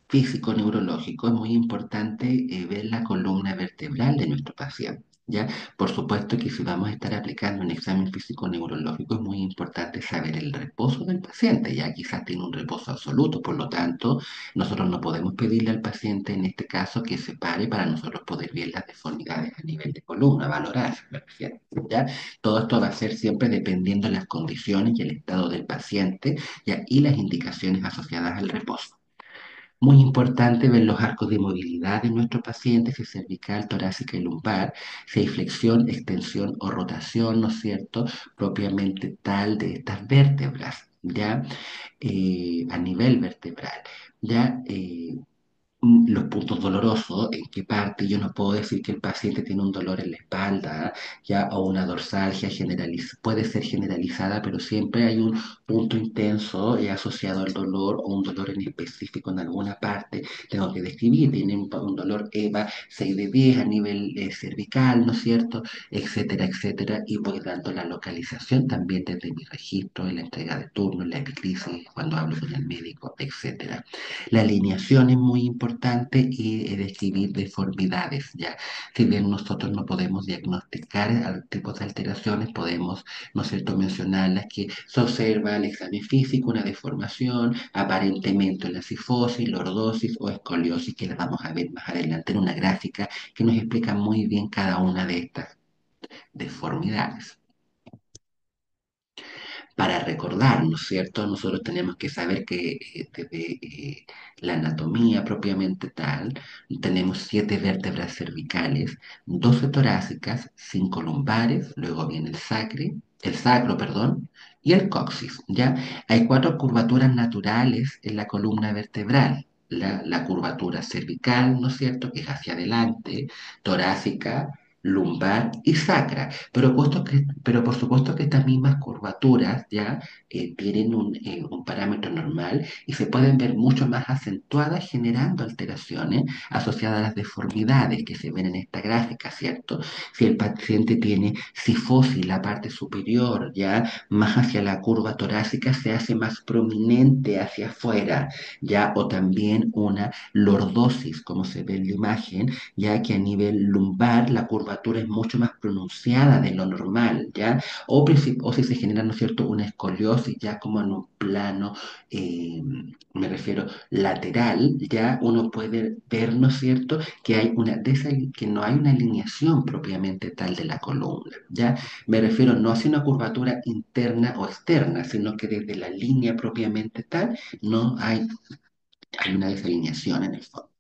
A: físico neurológico, es muy importante ver la columna vertebral de nuestro paciente. ¿Ya? Por supuesto que si vamos a estar aplicando un examen físico neurológico es muy importante saber el reposo del paciente, ya quizás tiene un reposo absoluto, por lo tanto nosotros no podemos pedirle al paciente en este caso que se pare para nosotros poder ver las deformidades a nivel de columna, valorar, me refiero, ¿ya? Todo esto va a ser siempre dependiendo de las condiciones y el estado del paciente, ¿ya? Y las indicaciones asociadas al reposo. Muy importante ver los arcos de movilidad de nuestro paciente, si es cervical, torácica y lumbar, si hay flexión, extensión o rotación, ¿no es cierto?, propiamente tal de estas vértebras, ¿ya? A nivel vertebral, ¿ya? Los puntos dolorosos, en qué parte, yo no puedo decir que el paciente tiene un dolor en la espalda, ya, o una dorsalgia puede ser generalizada, pero siempre hay un punto intenso asociado al dolor o un dolor en específico en alguna parte. Tengo que describir, tiene un dolor EVA 6 de 10 a nivel cervical, ¿no es cierto?, etcétera, etcétera, y voy dando la localización también desde mi registro, en la entrega de turno, en la epiclisis, cuando hablo con el médico, etcétera. La alineación es muy importante y describir deformidades, ¿ya? Si bien nosotros no podemos diagnosticar tipos de alteraciones, podemos, ¿no es cierto?, mencionarlas que se observa al examen físico una deformación, aparentemente la cifosis, lordosis o escoliosis, que las vamos a ver más adelante en una gráfica que nos explica muy bien cada una de estas deformidades. Para recordar, ¿no es cierto? Nosotros tenemos que saber que desde la anatomía propiamente tal, tenemos 7 vértebras cervicales, 12 torácicas, 5 lumbares, luego viene el sacro, perdón, y el coxis, ¿ya? Hay 4 curvaturas naturales en la columna vertebral. La curvatura cervical, ¿no es cierto?, que es hacia adelante, torácica, lumbar y sacra. Pero por supuesto que estas mismas curvaturas ya tienen un parámetro normal y se pueden ver mucho más acentuadas generando alteraciones asociadas a las deformidades que se ven en esta gráfica, ¿cierto? Si el paciente tiene cifosis, la parte superior ya más hacia la curva torácica se hace más prominente hacia afuera, ya, o también una lordosis, como se ve en la imagen, ya que a nivel lumbar la curvatura es mucho más pronunciada de lo normal, ¿ya? O si se genera, ¿no es cierto?, una escoliosis ya como en un plano, me refiero lateral, ya uno puede ver, ¿no es cierto?, que que no hay una alineación propiamente tal de la columna, ¿ya? Me refiero no hacia una curvatura interna o externa, sino que desde la línea propiamente tal no hay una desalineación en el fondo.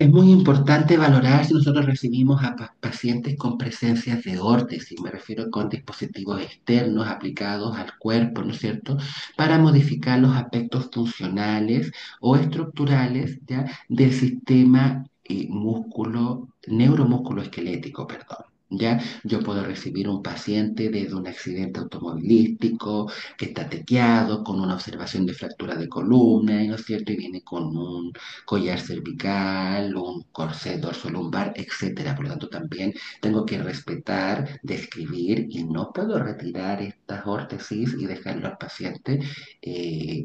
A: Es muy importante valorar si nosotros recibimos a pacientes con presencias de órtesis, me refiero con dispositivos externos aplicados al cuerpo, ¿no es cierto?, para modificar los aspectos funcionales o estructurales, ¿ya?, del sistema neuromúsculo esquelético, perdón. ¿Ya? Yo puedo recibir un paciente desde un accidente automovilístico que está tequeado, con una observación de fractura de columna, ¿no es cierto? Y viene con un collar cervical, un corset dorsolumbar, etcétera. Por lo tanto, también tengo que respetar, describir y no puedo retirar estas órtesis y dejarlo al paciente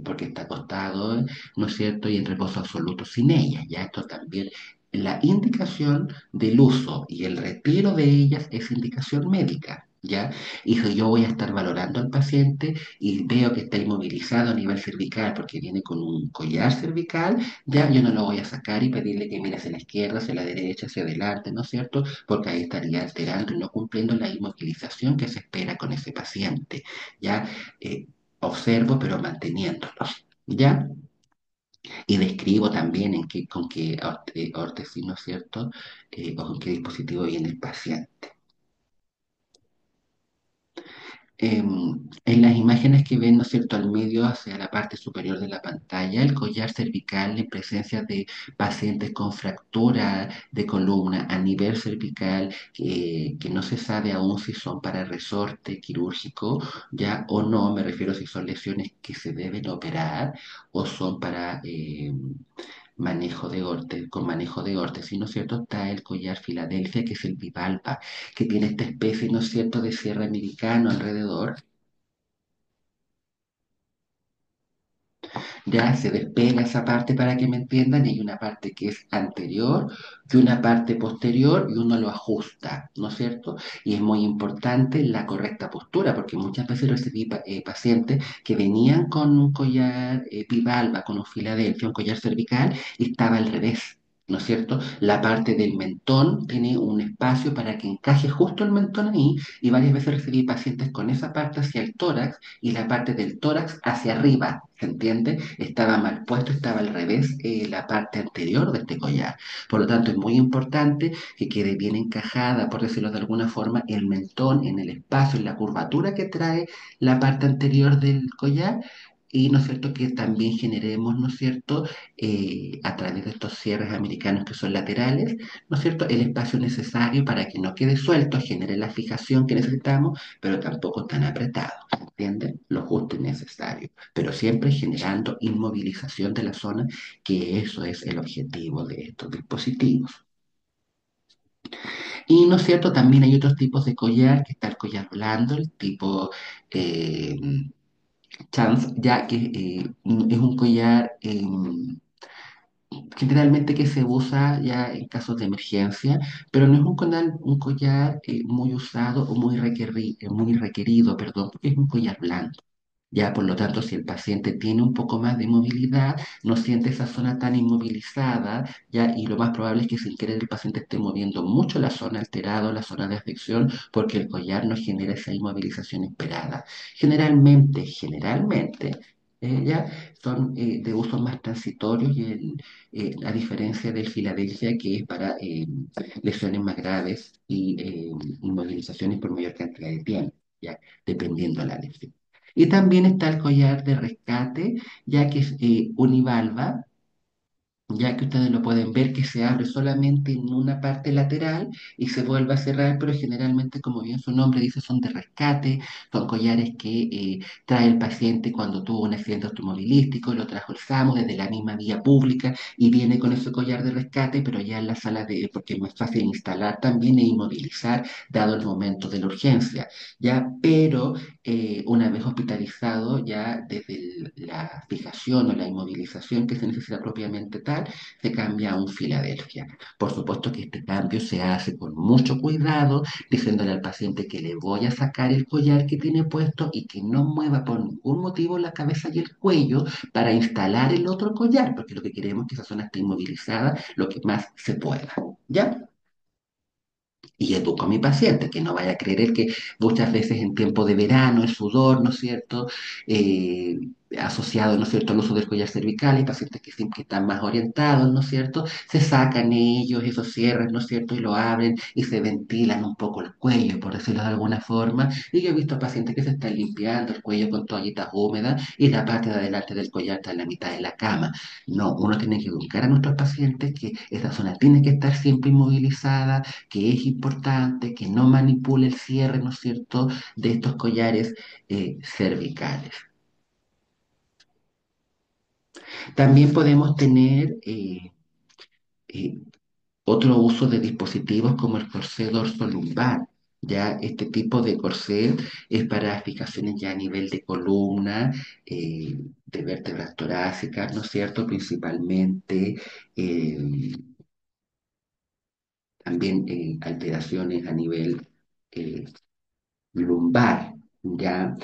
A: porque está acostado, ¿no es cierto? Y en reposo absoluto sin ella. Ya esto también. La indicación del uso y el retiro de ellas es indicación médica, ¿ya? Y si yo voy a estar valorando al paciente y veo que está inmovilizado a nivel cervical porque viene con un collar cervical, ya yo no lo voy a sacar y pedirle que mire hacia la izquierda, hacia la derecha, hacia adelante, ¿no es cierto? Porque ahí estaría alterando y no cumpliendo la inmovilización que se espera con ese paciente. Ya observo, pero manteniéndolo. ¿Ya? Y describo también con qué órtesis, ¿no es cierto? O con qué dispositivo viene el paciente. En las imágenes que ven, ¿no es cierto?, al medio hacia la parte superior de la pantalla, el collar cervical en presencia de pacientes con fractura de columna a nivel cervical, que no se sabe aún si son para resorte quirúrgico, ya o no, me refiero si son lesiones que se deben operar o son para manejo de órtesis, con manejo de órtesis, ¿no es cierto? Está el collar Filadelfia, que es el bivalva, que tiene esta especie, ¿no es cierto?, de cierre americano alrededor. Ya se despega esa parte para que me entiendan, y hay una parte que es anterior y una parte posterior y uno lo ajusta, ¿no es cierto? Y es muy importante la correcta postura, porque muchas veces recibí pacientes que venían con un collar bivalva, con un Filadelfia, un collar cervical, y estaba al revés. ¿No es cierto? La parte del mentón tiene un espacio para que encaje justo el mentón ahí, y varias veces recibí pacientes con esa parte hacia el tórax y la parte del tórax hacia arriba, ¿se entiende? Estaba mal puesto, estaba al revés la parte anterior de este collar. Por lo tanto, es muy importante que quede bien encajada, por decirlo de alguna forma, el mentón en el espacio, en la curvatura que trae la parte anterior del collar. Y, ¿no es cierto?, que también generemos, ¿no es cierto?, a través de estos cierres americanos que son laterales, ¿no es cierto?, el espacio necesario para que no quede suelto, genere la fijación que necesitamos, pero tampoco tan apretado, ¿entienden? Lo justo y necesario, pero siempre generando inmovilización de la zona, que eso es el objetivo de estos dispositivos. Y no es cierto, también hay otros tipos de collar, que está el collar blando, el tipo eh, Chance, ya que es un collar generalmente que se usa ya en casos de emergencia, pero no es un collar muy usado o muy requerido, perdón, porque es un collar blando. Ya, por lo tanto, si el paciente tiene un poco más de movilidad, no siente esa zona tan inmovilizada, ya, y lo más probable es que sin querer el paciente esté moviendo mucho la zona alterada o la zona de afección, porque el collar no genera esa inmovilización esperada. Generalmente, ya son de usos más transitorios, a diferencia del Filadelfia, que es para lesiones más graves y inmovilizaciones por mayor cantidad de tiempo, ya, dependiendo de la lesión. Y también está el collar de rescate, ya que es univalva, ya que ustedes lo pueden ver que se abre solamente en una parte lateral y se vuelve a cerrar, pero generalmente, como bien su nombre dice, son de rescate, son collares que trae el paciente cuando tuvo un accidente automovilístico, lo trajo el SAMU desde la misma vía pública y viene con ese collar de rescate, pero ya en la sala porque es más fácil instalar también e inmovilizar, dado el momento de la urgencia, ya, pero una vez hospitalizado, ya desde la fijación o la inmovilización que se necesita propiamente tal, se cambia a un Filadelfia. Por supuesto que este cambio se hace con mucho cuidado, diciéndole al paciente que le voy a sacar el collar que tiene puesto y que no mueva por ningún motivo la cabeza y el cuello para instalar el otro collar, porque lo que queremos es que esa zona esté inmovilizada lo que más se pueda. ¿Ya? Y educo a mi paciente, que no vaya a creer que muchas veces en tiempo de verano, el sudor, ¿no es cierto?, Eh, asociado, ¿no es cierto?, al uso del collar cervical, hay pacientes que siempre están más orientados, ¿no es cierto?, se sacan ellos esos cierres, ¿no es cierto?, y lo abren y se ventilan un poco el cuello, por decirlo de alguna forma, y yo he visto pacientes que se están limpiando el cuello con toallitas húmedas y la parte de adelante del collar está en la mitad de la cama. No, uno tiene que educar a nuestros pacientes que esa zona tiene que estar siempre inmovilizada, que es importante que no manipule el cierre, ¿no es cierto?, de estos collares cervicales. También podemos tener eh, otro uso de dispositivos como el corsé dorsolumbar. Ya este tipo de corsé es para fijaciones ya a nivel de columna, de vértebras torácicas, ¿no es cierto?, principalmente. También alteraciones a nivel eh, lumbar, ya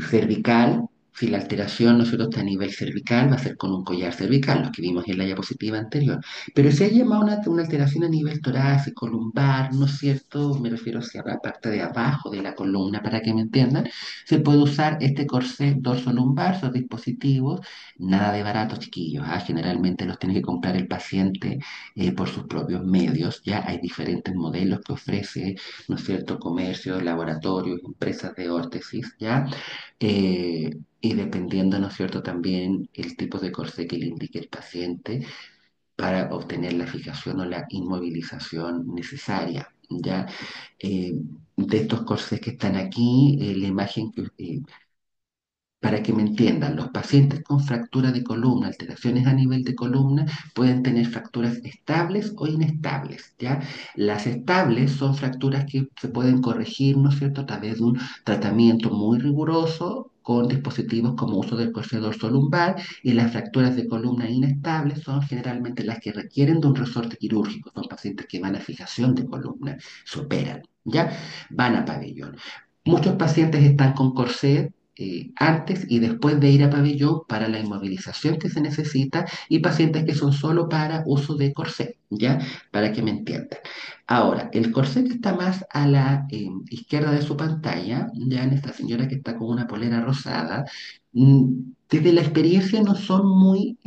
A: cervical. Si la alteración, ¿no es cierto?, está a nivel cervical, va a ser con un collar cervical, lo que vimos en la diapositiva anterior. Pero si hay llamado una alteración a nivel torácico, lumbar, ¿no es cierto? Me refiero hacia la parte de abajo de la columna, para que me entiendan. Se puede usar este corsé dorso-lumbar, son dispositivos, nada de barato, chiquillos. Generalmente los tiene que comprar el paciente por sus propios medios. Ya hay diferentes modelos que ofrece, ¿no es cierto?, comercios, laboratorios, empresas de órtesis, ¿ya? Eh, y dependiendo, ¿no es cierto?, también el tipo de corsé que le indique el paciente para obtener la fijación o la inmovilización necesaria, ¿ya? Eh, de estos corsés que están aquí, la imagen que, para que me entiendan, los pacientes con fractura de columna, alteraciones a nivel de columna, pueden tener fracturas estables o inestables, ¿ya? Las estables son fracturas que se pueden corregir, ¿no es cierto?, a través de un tratamiento muy riguroso con dispositivos como uso del corsé dorso-lumbar, y las fracturas de columna inestables son generalmente las que requieren de un resorte quirúrgico, son pacientes que van a fijación de columna, se operan, ¿ya? Van a pabellón. Muchos pacientes están con corset antes y después de ir a pabellón para la inmovilización que se necesita, y pacientes que son solo para uso de corset, ¿ya? Para que me entiendan. Ahora, el corset que está más a la izquierda de su pantalla, ya en esta señora que está con una polera rosada, desde la experiencia no son muy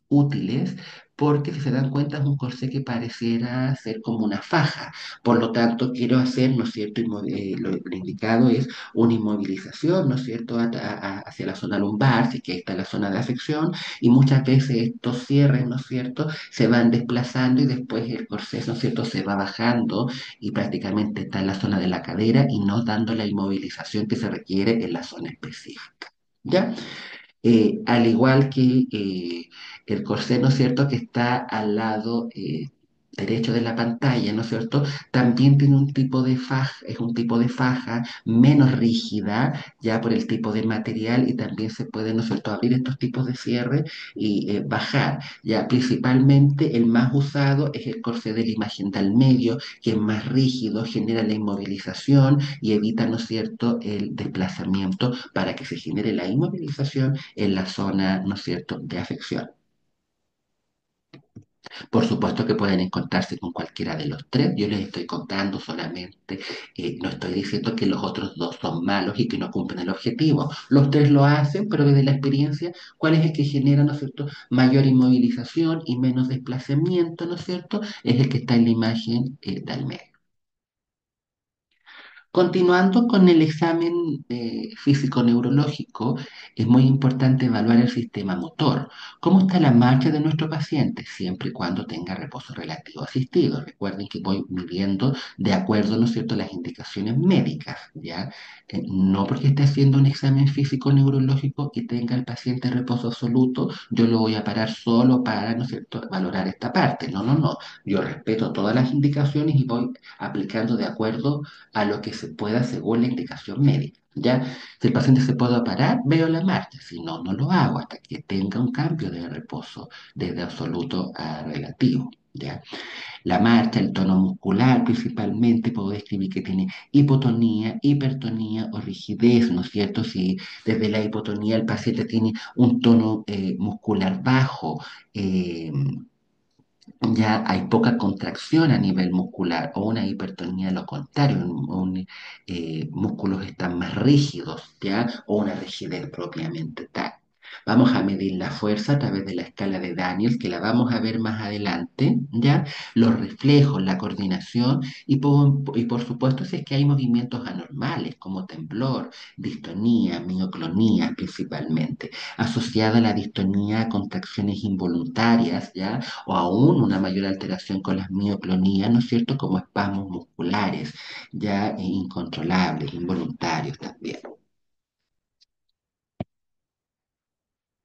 A: útiles, porque si se dan cuenta es un corsé que pareciera ser como una faja. Por lo tanto, quiero hacer, ¿no es cierto? Lo indicado es una inmovilización, ¿no es cierto?, hacia la zona lumbar, si que está la zona de afección, y muchas veces estos cierres, ¿no es cierto?, se van desplazando y después el corsé, ¿no es cierto?, se va bajando y prácticamente está en la zona de la cadera y no dando la inmovilización que se requiere en la zona específica. ¿Ya? Al igual que el corsé, ¿no es cierto?, que está al lado derecho de la pantalla, ¿no es cierto?, también tiene un tipo de faja, es un tipo de faja menos rígida, ya por el tipo de material, y también se pueden, ¿no es cierto?, abrir estos tipos de cierre y bajar. Ya principalmente el más usado es el corsé de la imagen del medio, que es más rígido, genera la inmovilización y evita, ¿no es cierto?, el desplazamiento para que se genere la inmovilización en la zona, ¿no es cierto?, de afección. Por supuesto que pueden encontrarse con cualquiera de los tres. Yo les estoy contando solamente, no estoy diciendo que los otros dos son malos y que no cumplen el objetivo. Los tres lo hacen, pero desde la experiencia, ¿cuál es el que genera, ¿no es cierto?, mayor inmovilización y menos desplazamiento, ¿no es cierto? Es el que está en la imagen del medio. Continuando con el examen físico-neurológico, es muy importante evaluar el sistema motor. ¿Cómo está la marcha de nuestro paciente? Siempre y cuando tenga reposo relativo asistido. Recuerden que voy midiendo de acuerdo, ¿no es cierto?, a las indicaciones médicas, ¿ya? No porque esté haciendo un examen físico-neurológico y tenga el paciente reposo absoluto, yo lo voy a parar solo para, ¿no es cierto?, valorar esta parte. No, no, no. Yo respeto todas las indicaciones y voy aplicando de acuerdo a lo que se pueda según la indicación médica. ¿Ya? Si el paciente se puede parar, veo la marcha. Si no, no lo hago hasta que tenga un cambio de reposo desde absoluto a relativo. ¿Ya? La marcha, el tono muscular principalmente, puedo describir que tiene hipotonía, hipertonía o rigidez, ¿no es cierto? Si desde la hipotonía el paciente tiene un tono muscular bajo, eh, ya hay poca contracción a nivel muscular, o una hipertonía, lo contrario, músculos están más rígidos, ¿ya? O una rigidez propiamente tal. Vamos a medir la fuerza a través de la escala de Daniels, que la vamos a ver más adelante, ¿ya? Los reflejos, la coordinación y por supuesto si es que hay movimientos anormales como temblor, distonía, mioclonía principalmente, asociada a la distonía a contracciones involuntarias, ¿ya? O aún una mayor alteración con las mioclonías, ¿no es cierto?, como espasmos musculares, ya incontrolables, involuntarios también.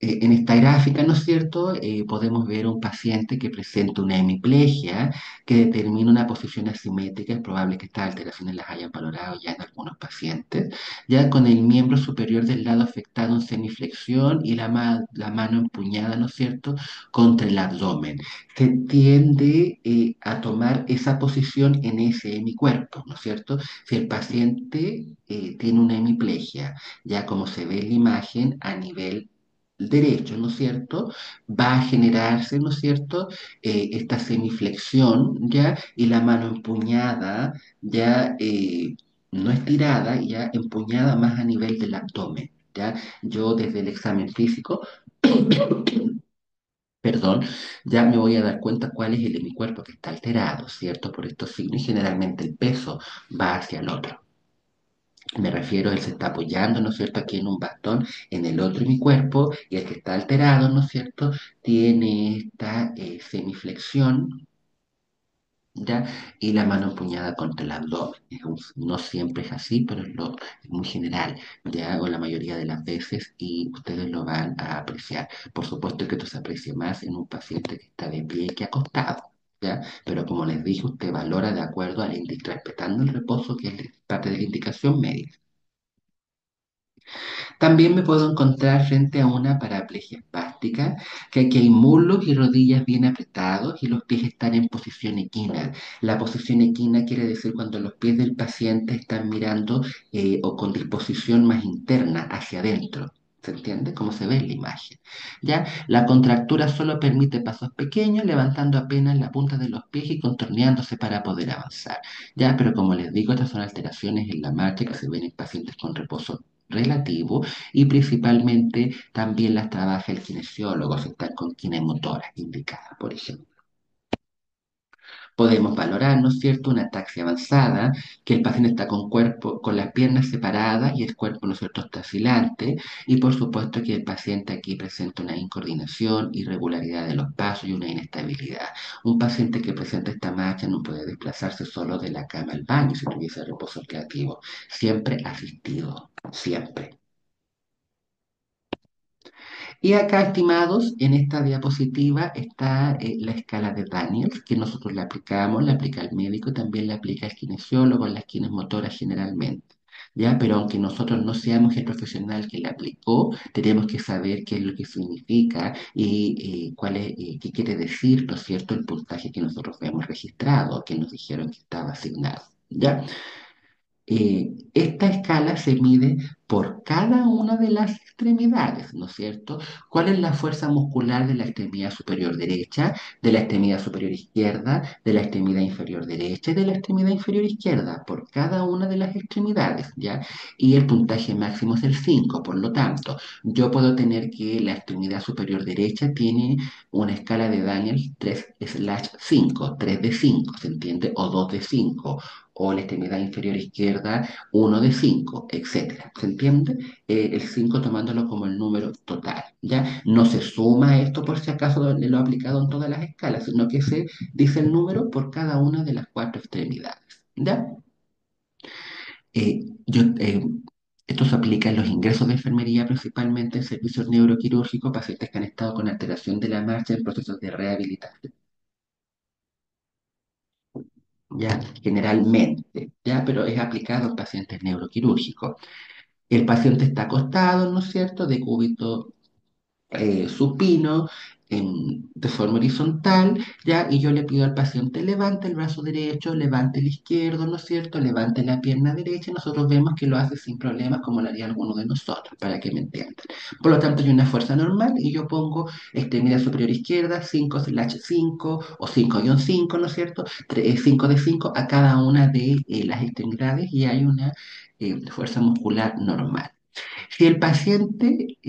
A: En esta gráfica, ¿no es cierto?, podemos ver un paciente que presenta una hemiplegia que determina una posición asimétrica. Es probable que estas alteraciones las hayan valorado ya en algunos pacientes, ya con el miembro superior del lado afectado en semiflexión y la mano empuñada, ¿no es cierto?, contra el abdomen. Se tiende a tomar esa posición en ese hemicuerpo, ¿no es cierto? Si el paciente tiene una hemiplegia, ya como se ve en la imagen a nivel derecho, ¿no es cierto? Va a generarse, ¿no es cierto? Esta semiflexión, ¿ya? Y la mano empuñada, ya no estirada, ya empuñada más a nivel del abdomen, ¿ya? Yo desde el examen físico, perdón, ya me voy a dar cuenta cuál es el de mi cuerpo que está alterado, ¿cierto? Por estos signos y generalmente el peso va hacia el otro. Me refiero, él se está apoyando, ¿no es cierto?, aquí en un bastón, en el otro en mi cuerpo, y el que está alterado, ¿no es cierto?, tiene esta semiflexión, ¿ya? Y la mano empuñada contra el abdomen. No siempre es así, pero es muy general, ¿ya? O la mayoría de las veces, y ustedes lo van a apreciar. Por supuesto que esto se aprecia más en un paciente que está de pie que acostado. ¿Ya? Pero como les dije, usted valora de acuerdo respetando el reposo, que es parte de la indicación médica. También me puedo encontrar frente a una paraplegia espástica, que aquí hay muslos y rodillas bien apretados y los pies están en posición equina. La posición equina quiere decir cuando los pies del paciente están mirando o con disposición más interna hacia adentro. ¿Se entiende? Como se ve en la imagen. ¿Ya? La contractura solo permite pasos pequeños, levantando apenas la punta de los pies y contorneándose para poder avanzar. ¿Ya? Pero como les digo, estas son alteraciones en la marcha que se ven en pacientes con reposo relativo y principalmente también las trabaja el kinesiólogo si están con kinemotoras indicadas, por ejemplo. Podemos valorar, ¿no es cierto?, una ataxia avanzada, que el paciente está con cuerpo, con las piernas separadas y el cuerpo, ¿no es cierto?, está oscilante, y por supuesto que el paciente aquí presenta una incoordinación, irregularidad de los pasos y una inestabilidad. Un paciente que presenta esta marcha no puede desplazarse solo de la cama al baño si tuviese reposo creativo, siempre asistido, siempre. Y acá, estimados, en esta diapositiva está la escala de Daniels, que nosotros le aplicamos, la aplica el médico, también la aplica el kinesiólogo, las motoras generalmente. ¿Ya? Pero aunque nosotros no seamos el profesional que la aplicó, tenemos que saber qué es lo que significa y qué quiere decir, ¿no es cierto?, el puntaje que nosotros hemos registrado, que nos dijeron que estaba asignado. ¿Ya? Esta escala se mide por cada una de las extremidades, ¿no es cierto? ¿Cuál es la fuerza muscular de la extremidad superior derecha, de la extremidad superior izquierda, de la extremidad inferior derecha y de la extremidad inferior izquierda? Por cada una de las extremidades, ¿ya? Y el puntaje máximo es el 5. Por lo tanto, yo puedo tener que la extremidad superior derecha tiene una escala de Daniels 3/5, 3 de 5, ¿se entiende? O 2 de 5 o la extremidad inferior izquierda 1/5, etcétera. ¿Se entiende? El 5 tomándolo como el número total, ¿ya? No se suma esto por si acaso lo he aplicado en todas las escalas, sino que se dice el número por cada una de las cuatro extremidades, ¿ya? Eh, yo, eh, Esto se aplica en los ingresos de enfermería, principalmente en servicios neuroquirúrgicos, pacientes que han estado con alteración de la marcha en procesos de rehabilitación. Ya, generalmente, ya, pero es aplicado en pacientes neuroquirúrgicos. El paciente está acostado, ¿no es cierto?, de cúbito supino, de forma horizontal, ¿ya? Y yo le pido al paciente, levante el brazo derecho, levante el izquierdo, ¿no es cierto?, levante la pierna derecha, y nosotros vemos que lo hace sin problemas, como lo haría alguno de nosotros, para que me entiendan. Por lo tanto, hay una fuerza normal, y yo pongo extremidad superior izquierda, 5/5, o 5-5, ¿no es cierto?, 5 de 5 a cada una de las extremidades, y hay una fuerza muscular normal. Si el paciente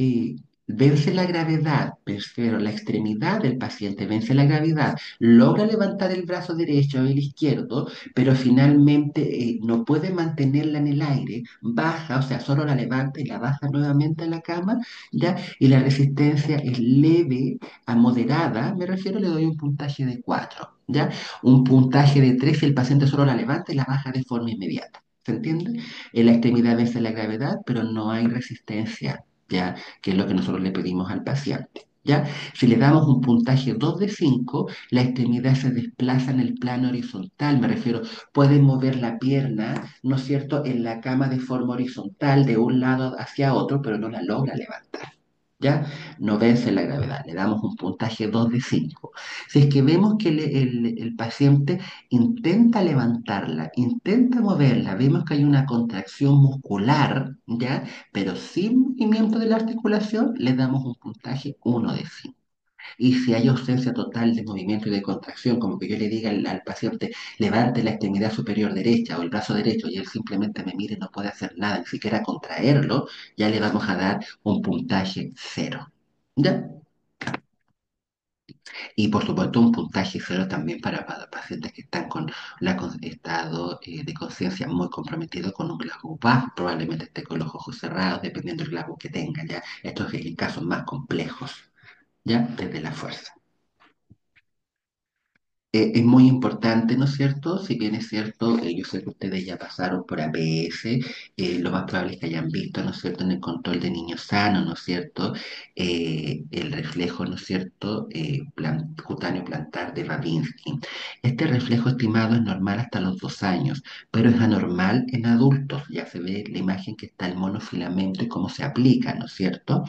A: vence la gravedad, prefiero la extremidad del paciente vence la gravedad, logra levantar el brazo derecho o el izquierdo, pero finalmente no puede mantenerla en el aire, baja, o sea, solo la levanta y la baja nuevamente a la cama, ¿ya? Y la resistencia es leve a moderada, me refiero, le doy un puntaje de 4, ¿ya? Un puntaje de 3 si el paciente solo la levanta y la baja de forma inmediata. ¿Se entiende? En la extremidad vence la gravedad, pero no hay resistencia. ¿ya? Que es lo que nosotros le pedimos al paciente. ¿Ya? Si le damos un puntaje 2 de 5, la extremidad se desplaza en el plano horizontal, me refiero, puede mover la pierna, ¿no es cierto?, en la cama de forma horizontal de un lado hacia otro, pero no la logra levantar. ¿Ya? No vence la gravedad, le damos un puntaje 2 de 5. Si es que vemos que el paciente intenta levantarla, intenta moverla, vemos que hay una contracción muscular, ¿ya? Pero sin movimiento de la articulación, le damos un puntaje 1 de 5. Y si hay ausencia total de movimiento y de contracción, como que yo le diga al paciente, levante la extremidad superior derecha o el brazo derecho y él simplemente me mire y no puede hacer nada, ni siquiera contraerlo, ya le vamos a dar un puntaje 0. ¿Ya? Y por supuesto un puntaje 0 también para pacientes que están con estado de conciencia muy comprometido con un Glasgow bajo, probablemente esté con los ojos cerrados, dependiendo del Glasgow que tenga, ¿ya? Estos es en casos más complejos, ¿ya? Desde la fuerza. Es muy importante, ¿no es cierto? Si bien es cierto, yo sé que ustedes ya pasaron por APS, lo más probable es que hayan visto, ¿no es cierto?, en el control de niños sanos, ¿no es cierto?, el reflejo, ¿no es cierto?, cutáneo plantar de Babinski. Este reflejo estimado es normal hasta los 2 años, pero es anormal en adultos. Ya se ve la imagen que está el monofilamento y cómo se aplica, ¿no es cierto?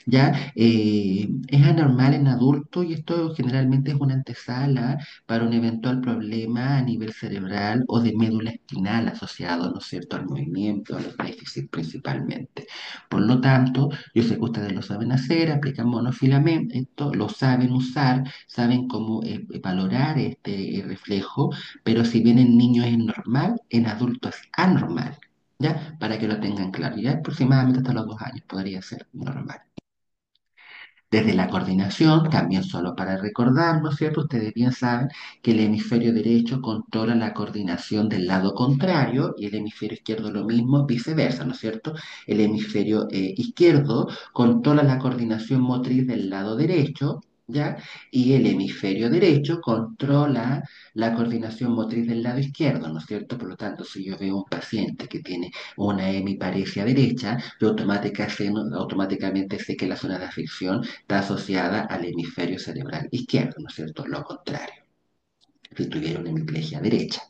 A: Ya es anormal en adultos y esto generalmente es una antesala para un eventual problema a nivel cerebral o de médula espinal asociado, ¿no es cierto?, al movimiento, a los déficits principalmente. Por lo tanto, yo sé que ustedes lo saben hacer, aplican monofilamento, lo saben usar, saben cómo valorar este reflejo, pero si bien en niños es normal, en adultos es anormal. ¿Ya? Para que lo tengan claro. Ya aproximadamente hasta los 2 años podría ser normal. Desde la coordinación, también solo para recordar, ¿no es cierto? Ustedes bien saben que el hemisferio derecho controla la coordinación del lado contrario y el hemisferio izquierdo lo mismo, viceversa, ¿no es cierto? El hemisferio izquierdo controla la coordinación motriz del lado derecho, ¿ya? Y el hemisferio derecho controla la coordinación motriz del lado izquierdo, ¿no es cierto? Por lo tanto, si yo veo un paciente que tiene una hemiparesia derecha, yo automáticamente sé que la zona de afección está asociada al hemisferio cerebral izquierdo, ¿no es cierto? Lo contrario, si tuviera una hemiplegia derecha,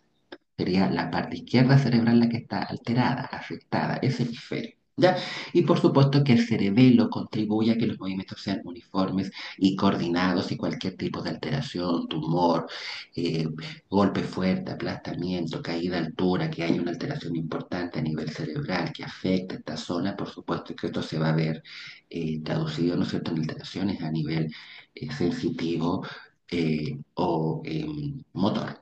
A: sería la parte izquierda cerebral la que está alterada, afectada, ese hemisferio. ¿Ya? Y por supuesto que el cerebelo contribuye a que los movimientos sean uniformes y coordinados y cualquier tipo de alteración, tumor, eh, golpe fuerte, aplastamiento, caída de altura, que haya una alteración importante a nivel cerebral que afecte esta zona, por supuesto que esto se va a ver traducido, ¿no es cierto?, en alteraciones a nivel sensitivo o motor.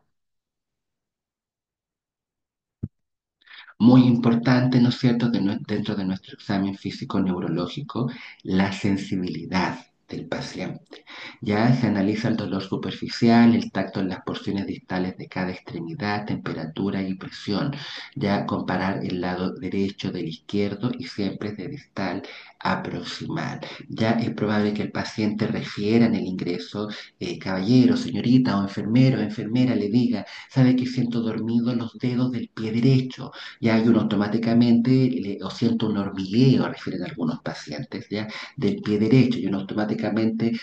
A: Muy importante, ¿no es cierto?, que dentro de nuestro examen físico neurológico, la sensibilidad del paciente. Ya se analiza el dolor superficial, el tacto en las porciones distales de cada extremidad, temperatura y presión. Ya comparar el lado derecho del izquierdo y siempre de distal a proximal. Ya es probable que el paciente refiera en el ingreso, caballero, señorita o enfermero, enfermera, le diga, sabe que siento dormido los dedos del pie derecho, ya hay uno automáticamente, o siento un hormigueo, refieren algunos pacientes, ya, del pie derecho, y uno automáticamente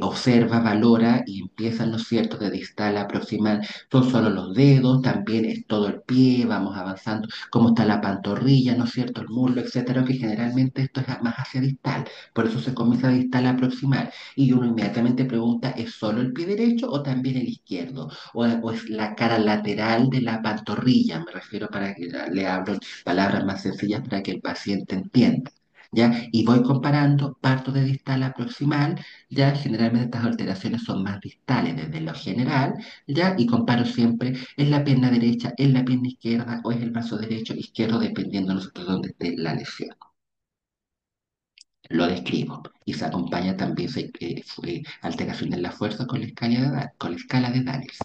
A: observa, valora y empieza, ¿no es cierto?, de distal a proximal, son solo los dedos, también es todo el pie, vamos avanzando, cómo está la pantorrilla, ¿no es cierto?, el muslo, etcétera, que generalmente esto es más hacia distal, por eso se comienza de distal a proximal, y uno inmediatamente pregunta, ¿es solo el pie derecho o también el izquierdo? O es la cara lateral de la pantorrilla, me refiero para que le hablo palabras más sencillas para que el paciente entienda. ¿Ya? Y voy comparando, parto de distal a proximal, ya generalmente estas alteraciones son más distales desde lo general, ya, y comparo siempre en la pierna derecha, en la pierna izquierda o es el brazo derecho, izquierdo, dependiendo nosotros dónde esté la lesión. Lo describo y se acompaña también alteración de la fuerza con la escala de Daniels.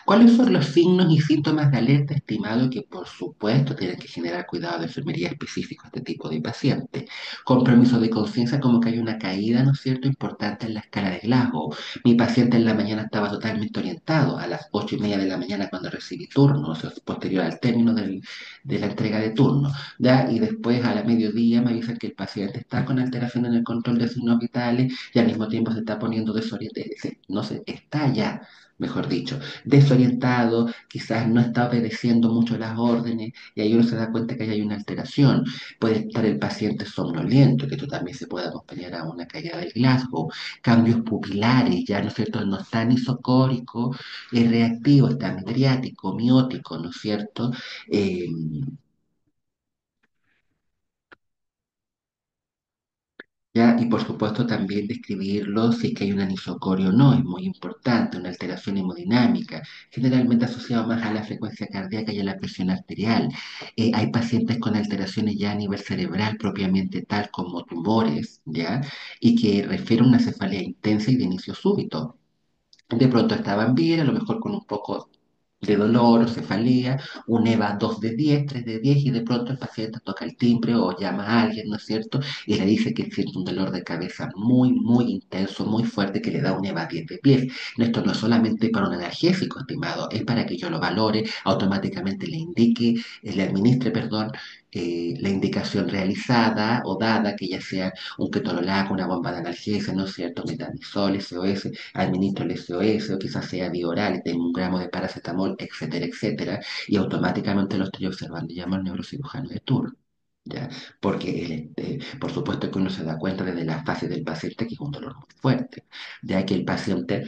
A: ¿Cuáles son los signos y síntomas de alerta, estimado, que por supuesto tienen que generar cuidado de enfermería específico a este tipo de paciente? Compromiso de conciencia, como que hay una caída, ¿no es cierto?, importante en la escala de Glasgow. Mi paciente en la mañana estaba totalmente orientado, a las 8:30 de la mañana cuando recibí turno, o sea, posterior al término de la entrega de turno, ¿ya? Y después a la mediodía me avisan que el paciente está con alteración en el control de signos vitales y al mismo tiempo se está poniendo desorientado, no sé, está ya, mejor dicho, desorientado, quizás no está obedeciendo mucho las órdenes y ahí uno se da cuenta que ahí hay una alteración. Puede estar el paciente somnoliento, que esto también se puede acompañar a una caída del Glasgow, cambios pupilares, ya no es cierto, no está ni isocórico, es reactivo, está midriático, miótico, ¿no es cierto? Eh, ¿Ya? Y por supuesto también describirlo si es que hay un anisocorio o no, es muy importante, una alteración hemodinámica, generalmente asociado más a la frecuencia cardíaca y a la presión arterial. Hay pacientes con alteraciones ya a nivel cerebral propiamente tal como tumores, ¿ya? Y que refieren a una cefalea intensa y de inicio súbito. De pronto estaban bien, a lo mejor con un poco de dolor o cefalea, un EVA 2 de 10, 3 de 10, y de pronto el paciente toca el timbre o llama a alguien, ¿no es cierto? Y le dice que siente un dolor de cabeza muy, muy intenso, muy fuerte, que le da un EVA 10 de 10. Esto no es solamente para un analgésico, estimado, es para que yo lo valore, automáticamente le indique, le administre, perdón, la indicación realizada o dada, que ya sea un ketorolaco, una bomba de analgesia, ¿no es cierto? Metamizol, SOS, administro el SOS, o quizás sea vía oral, tengo un gramo de paracetamol, etcétera, etcétera, y automáticamente lo estoy observando y llamo al neurocirujano de turno. ¿Ya? Porque por supuesto que uno se da cuenta desde la fase del paciente que es un dolor muy fuerte, ya que el paciente,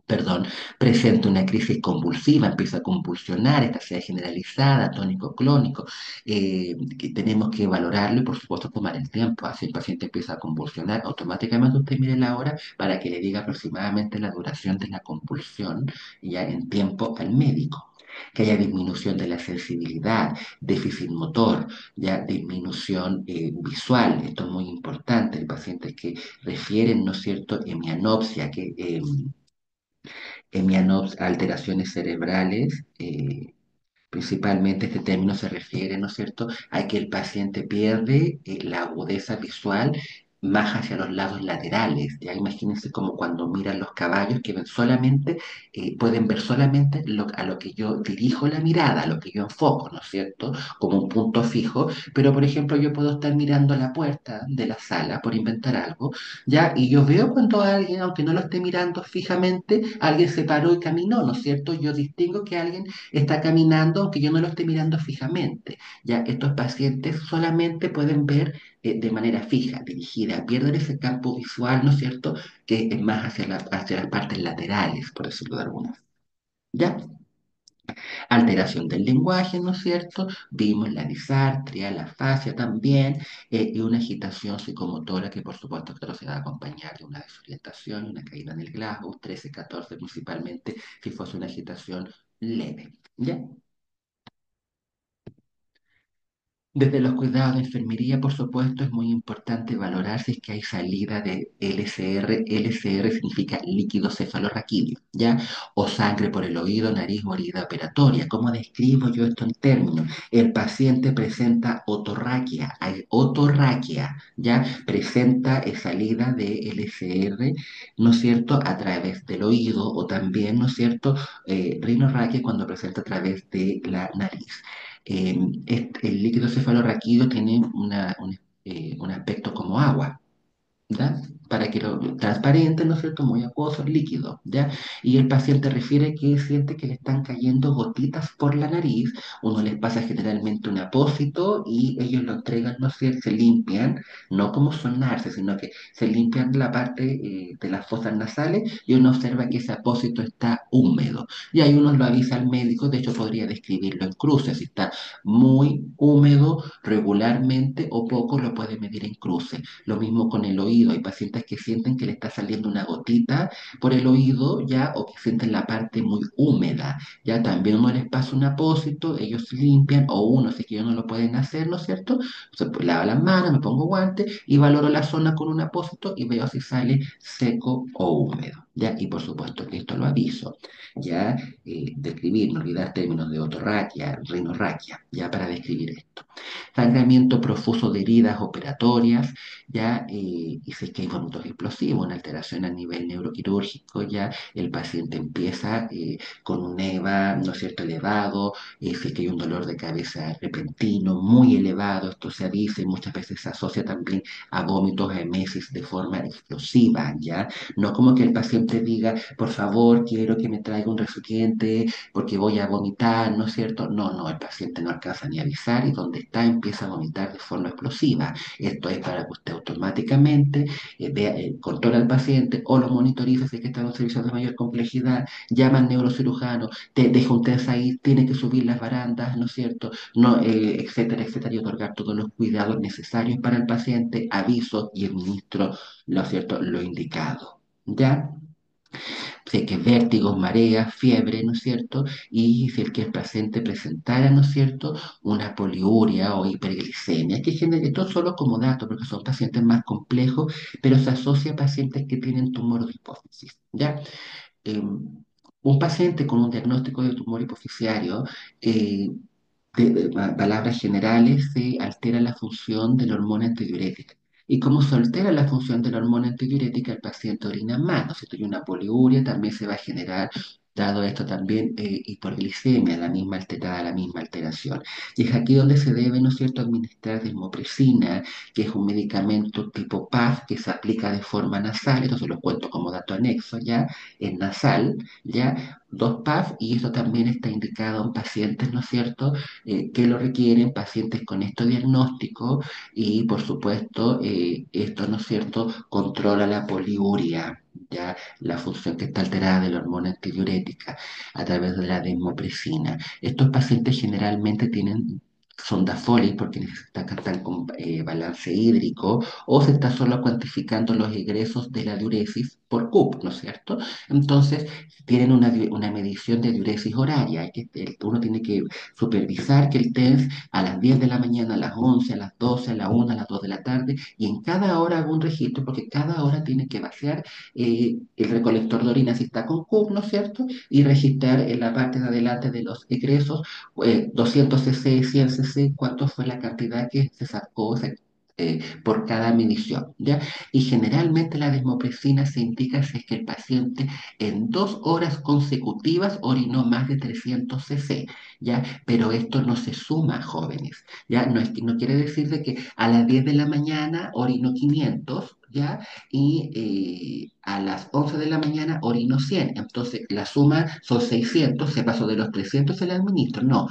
A: perdón, presenta una crisis convulsiva, empieza a convulsionar, esta sea generalizada, tónico-clónico, que tenemos que valorarlo y por supuesto tomar el tiempo. Así el paciente empieza a convulsionar, automáticamente usted mire la hora para que le diga aproximadamente la duración de la convulsión ya en tiempo al médico. Que haya disminución de la sensibilidad, déficit motor, ya disminución visual, esto es muy importante. El paciente que refieren, ¿no es cierto?, hemianopsia, que alteraciones cerebrales, principalmente este término se refiere, ¿no es cierto?, a que el paciente pierde la agudeza visual más hacia los lados laterales. Ya imagínense como cuando miran los caballos que ven solamente, pueden ver solamente a lo que yo dirijo la mirada, a lo que yo enfoco, ¿no es cierto?, como un punto fijo. Pero, por ejemplo, yo puedo estar mirando a la puerta de la sala, por inventar algo, ya, y yo veo cuando alguien, aunque no lo esté mirando fijamente, alguien se paró y caminó, ¿no es cierto? Yo distingo que alguien está caminando aunque yo no lo esté mirando fijamente. Ya estos pacientes solamente pueden ver de manera fija, dirigida, pierden ese campo visual, ¿no es cierto?, que es más hacia las partes laterales, por decirlo de alguna forma. ¿Ya? Alteración del lenguaje, ¿no es cierto? Vimos la disartria, la fascia también, y una agitación psicomotora que por supuesto que se va a acompañar de una desorientación, una caída en el Glasgow, 13, 14 principalmente, si fuese una agitación leve. ¿Ya? Desde los cuidados de enfermería, por supuesto, es muy importante valorar si es que hay salida de LCR. LCR significa líquido cefalorraquídeo, ¿ya? O sangre por el oído, nariz o herida operatoria. ¿Cómo describo yo esto en términos? El paciente presenta otorraquia, hay otorraquia, ¿ya? Presenta salida de LCR, ¿no es cierto?, a través del oído o también, ¿no es cierto?, rinorraquia cuando presenta a través de la nariz. El líquido cefalorraquídeo tiene un aspecto como agua, ¿ya? Para que lo transparente, ¿no es cierto?, muy acuoso, líquido, ¿ya? Y el paciente refiere que siente que le están cayendo gotitas por la nariz, uno les pasa generalmente un apósito y ellos lo entregan, ¿no es cierto?, se limpian, no como sonarse, sino que se limpian la parte de las fosas nasales y uno observa que ese apósito está húmedo. Y ahí uno lo avisa al médico, de hecho podría describirlo en cruces, si está muy húmedo regularmente o poco, lo puede medir en cruces. Lo mismo con el oído. Hay pacientes que sienten que le está saliendo una gotita por el oído, ya, o que sienten la parte muy húmeda. Ya también uno les pasa un apósito, ellos se limpian, o uno, si es que ellos no lo pueden hacer, ¿no es cierto? Pues, lavo las manos, me pongo guantes y valoro la zona con un apósito y veo si sale seco o húmedo. ¿ya? Y por supuesto que esto lo aviso, ¿ya? Describir, no olvidar términos de otorraquia, rinorraquia, ¿ya? Para describir esto. Sangramiento profuso de heridas operatorias, ¿ya? Y si es que hay vómitos explosivos, una alteración a nivel neuroquirúrgico, ¿ya? El paciente empieza con un EVA, ¿no es cierto?, elevado, si es que hay un dolor de cabeza repentino, muy elevado, esto se avisa y muchas veces se asocia también a vómitos, a emesis de forma explosiva, ¿ya? No como que el paciente diga, por favor, quiero que me traiga un recipiente porque voy a vomitar, ¿no es cierto? No, no, el paciente no alcanza ni a avisar y donde está empieza a vomitar de forma explosiva. Esto es para que usted automáticamente controla al paciente o lo monitoriza si es que está en un servicio de mayor complejidad, llama al neurocirujano, te deja un test ahí, tiene que subir las barandas, ¿no es cierto? No, etcétera, etcétera, y otorgar todos los cuidados necesarios para el paciente, aviso y administro, ¿no es cierto?, lo indicado. ¿Ya? Sé que vértigos, mareas, fiebre, ¿no es cierto? Y si el que el paciente presentara, ¿no es cierto?, una poliuria o hiperglicemia, que genera esto solo como dato, porque son pacientes más complejos, pero se asocia a pacientes que tienen tumor de hipófisis, ¿ya? Eh, un paciente con un diagnóstico de tumor hipoficiario, eh, palabras generales, se altera la función de la hormona antidiurética. Y como se altera la función de la hormona antidiurética, el paciente orina más, ¿no? Si hay una poliuria, también se va a generar, dado esto también, hiperglicemia, la misma alterada, la misma alteración. Y es aquí donde se debe, ¿no es cierto?, administrar desmopresina, que es un medicamento tipo PAF que se aplica de forma nasal, esto se lo cuento como dato anexo, ¿ya? Es nasal, ¿ya? Dos PAF, y esto también está indicado en pacientes, ¿no es cierto?, que lo requieren, pacientes con este diagnóstico y por supuesto esto, ¿no es cierto?, controla la poliuria, ya la función que está alterada de la hormona antidiurética a través de la desmopresina. Estos pacientes generalmente tienen sonda Foley porque necesitan estar con balance hídrico o se está solo cuantificando los egresos de la diuresis por CUP, ¿no es cierto? Entonces, tienen una medición de diuresis horaria, uno tiene que supervisar que el TENS a las 10 de la mañana, a las 11, a las 12, a la 1, a las 2 de la tarde, y en cada hora hago un registro, porque cada hora tiene que vaciar el recolector de orina si está con CUP, ¿no es cierto? Y registrar en la parte de adelante de los egresos 200 cc, 100 cc, cuánto fue la cantidad que se sacó, por cada medición, ¿ya? Y generalmente la desmopresina se indica si es que el paciente en 2 horas consecutivas orinó más de 300 cc, ¿ya? Pero esto no se suma, jóvenes, ¿ya? No quiere decir de que a las 10 de la mañana orinó 500, ¿ya? Y a las 11 de la mañana orinó 100. Entonces, la suma son 600, se pasó de los 300 el administro. No,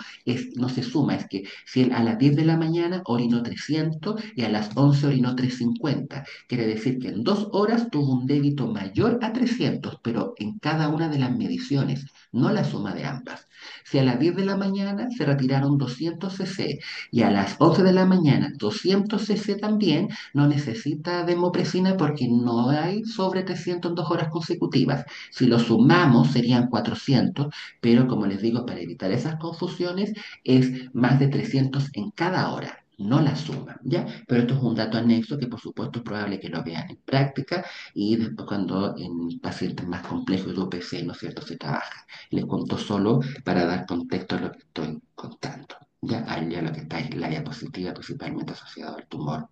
A: no se suma, es que si él a las 10 de la mañana orinó 300 y a las 11 orinó 350, quiere decir que en 2 horas tuvo un débito mayor a 300, pero en cada una de las mediciones, no la suma de ambas. Si a las 10 de la mañana se retiraron 200 cc y a las 11 de la mañana 200 cc también, no necesita demopresina porque no hay sobre 300 en 2 horas consecutivas. Si lo sumamos serían 400, pero como les digo, para evitar esas confusiones, es más de 300 en cada hora. No la suma, ¿ya? Pero esto es un dato anexo que por supuesto es probable que lo vean en práctica y después cuando en pacientes más complejos de UPC, ¿no es cierto?, se trabaja. Les cuento solo para dar contexto a lo que estoy contando. Ya, ahí ya lo que está en la diapositiva principalmente asociado al tumor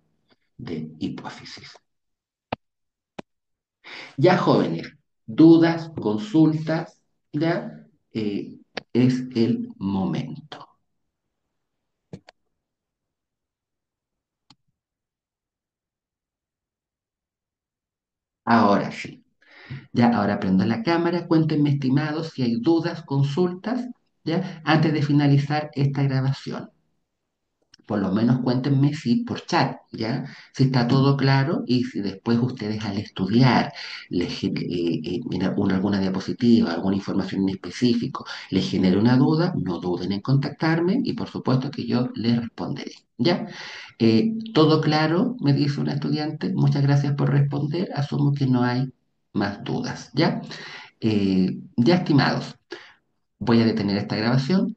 A: de hipófisis. Ya jóvenes, dudas, consultas, ya es el momento. Ahora sí, ya ahora prendo la cámara, cuéntenme estimados si hay dudas, consultas, ya antes de finalizar esta grabación. Por lo menos cuéntenme si por chat, ¿ya? Si está todo claro y si después ustedes al estudiar mira, alguna diapositiva, alguna información en específico, les genera una duda, no duden en contactarme y por supuesto que yo les responderé, ¿ya? Todo claro, me dice una estudiante, muchas gracias por responder, asumo que no hay más dudas, ¿ya? Ya estimados, voy a detener esta grabación.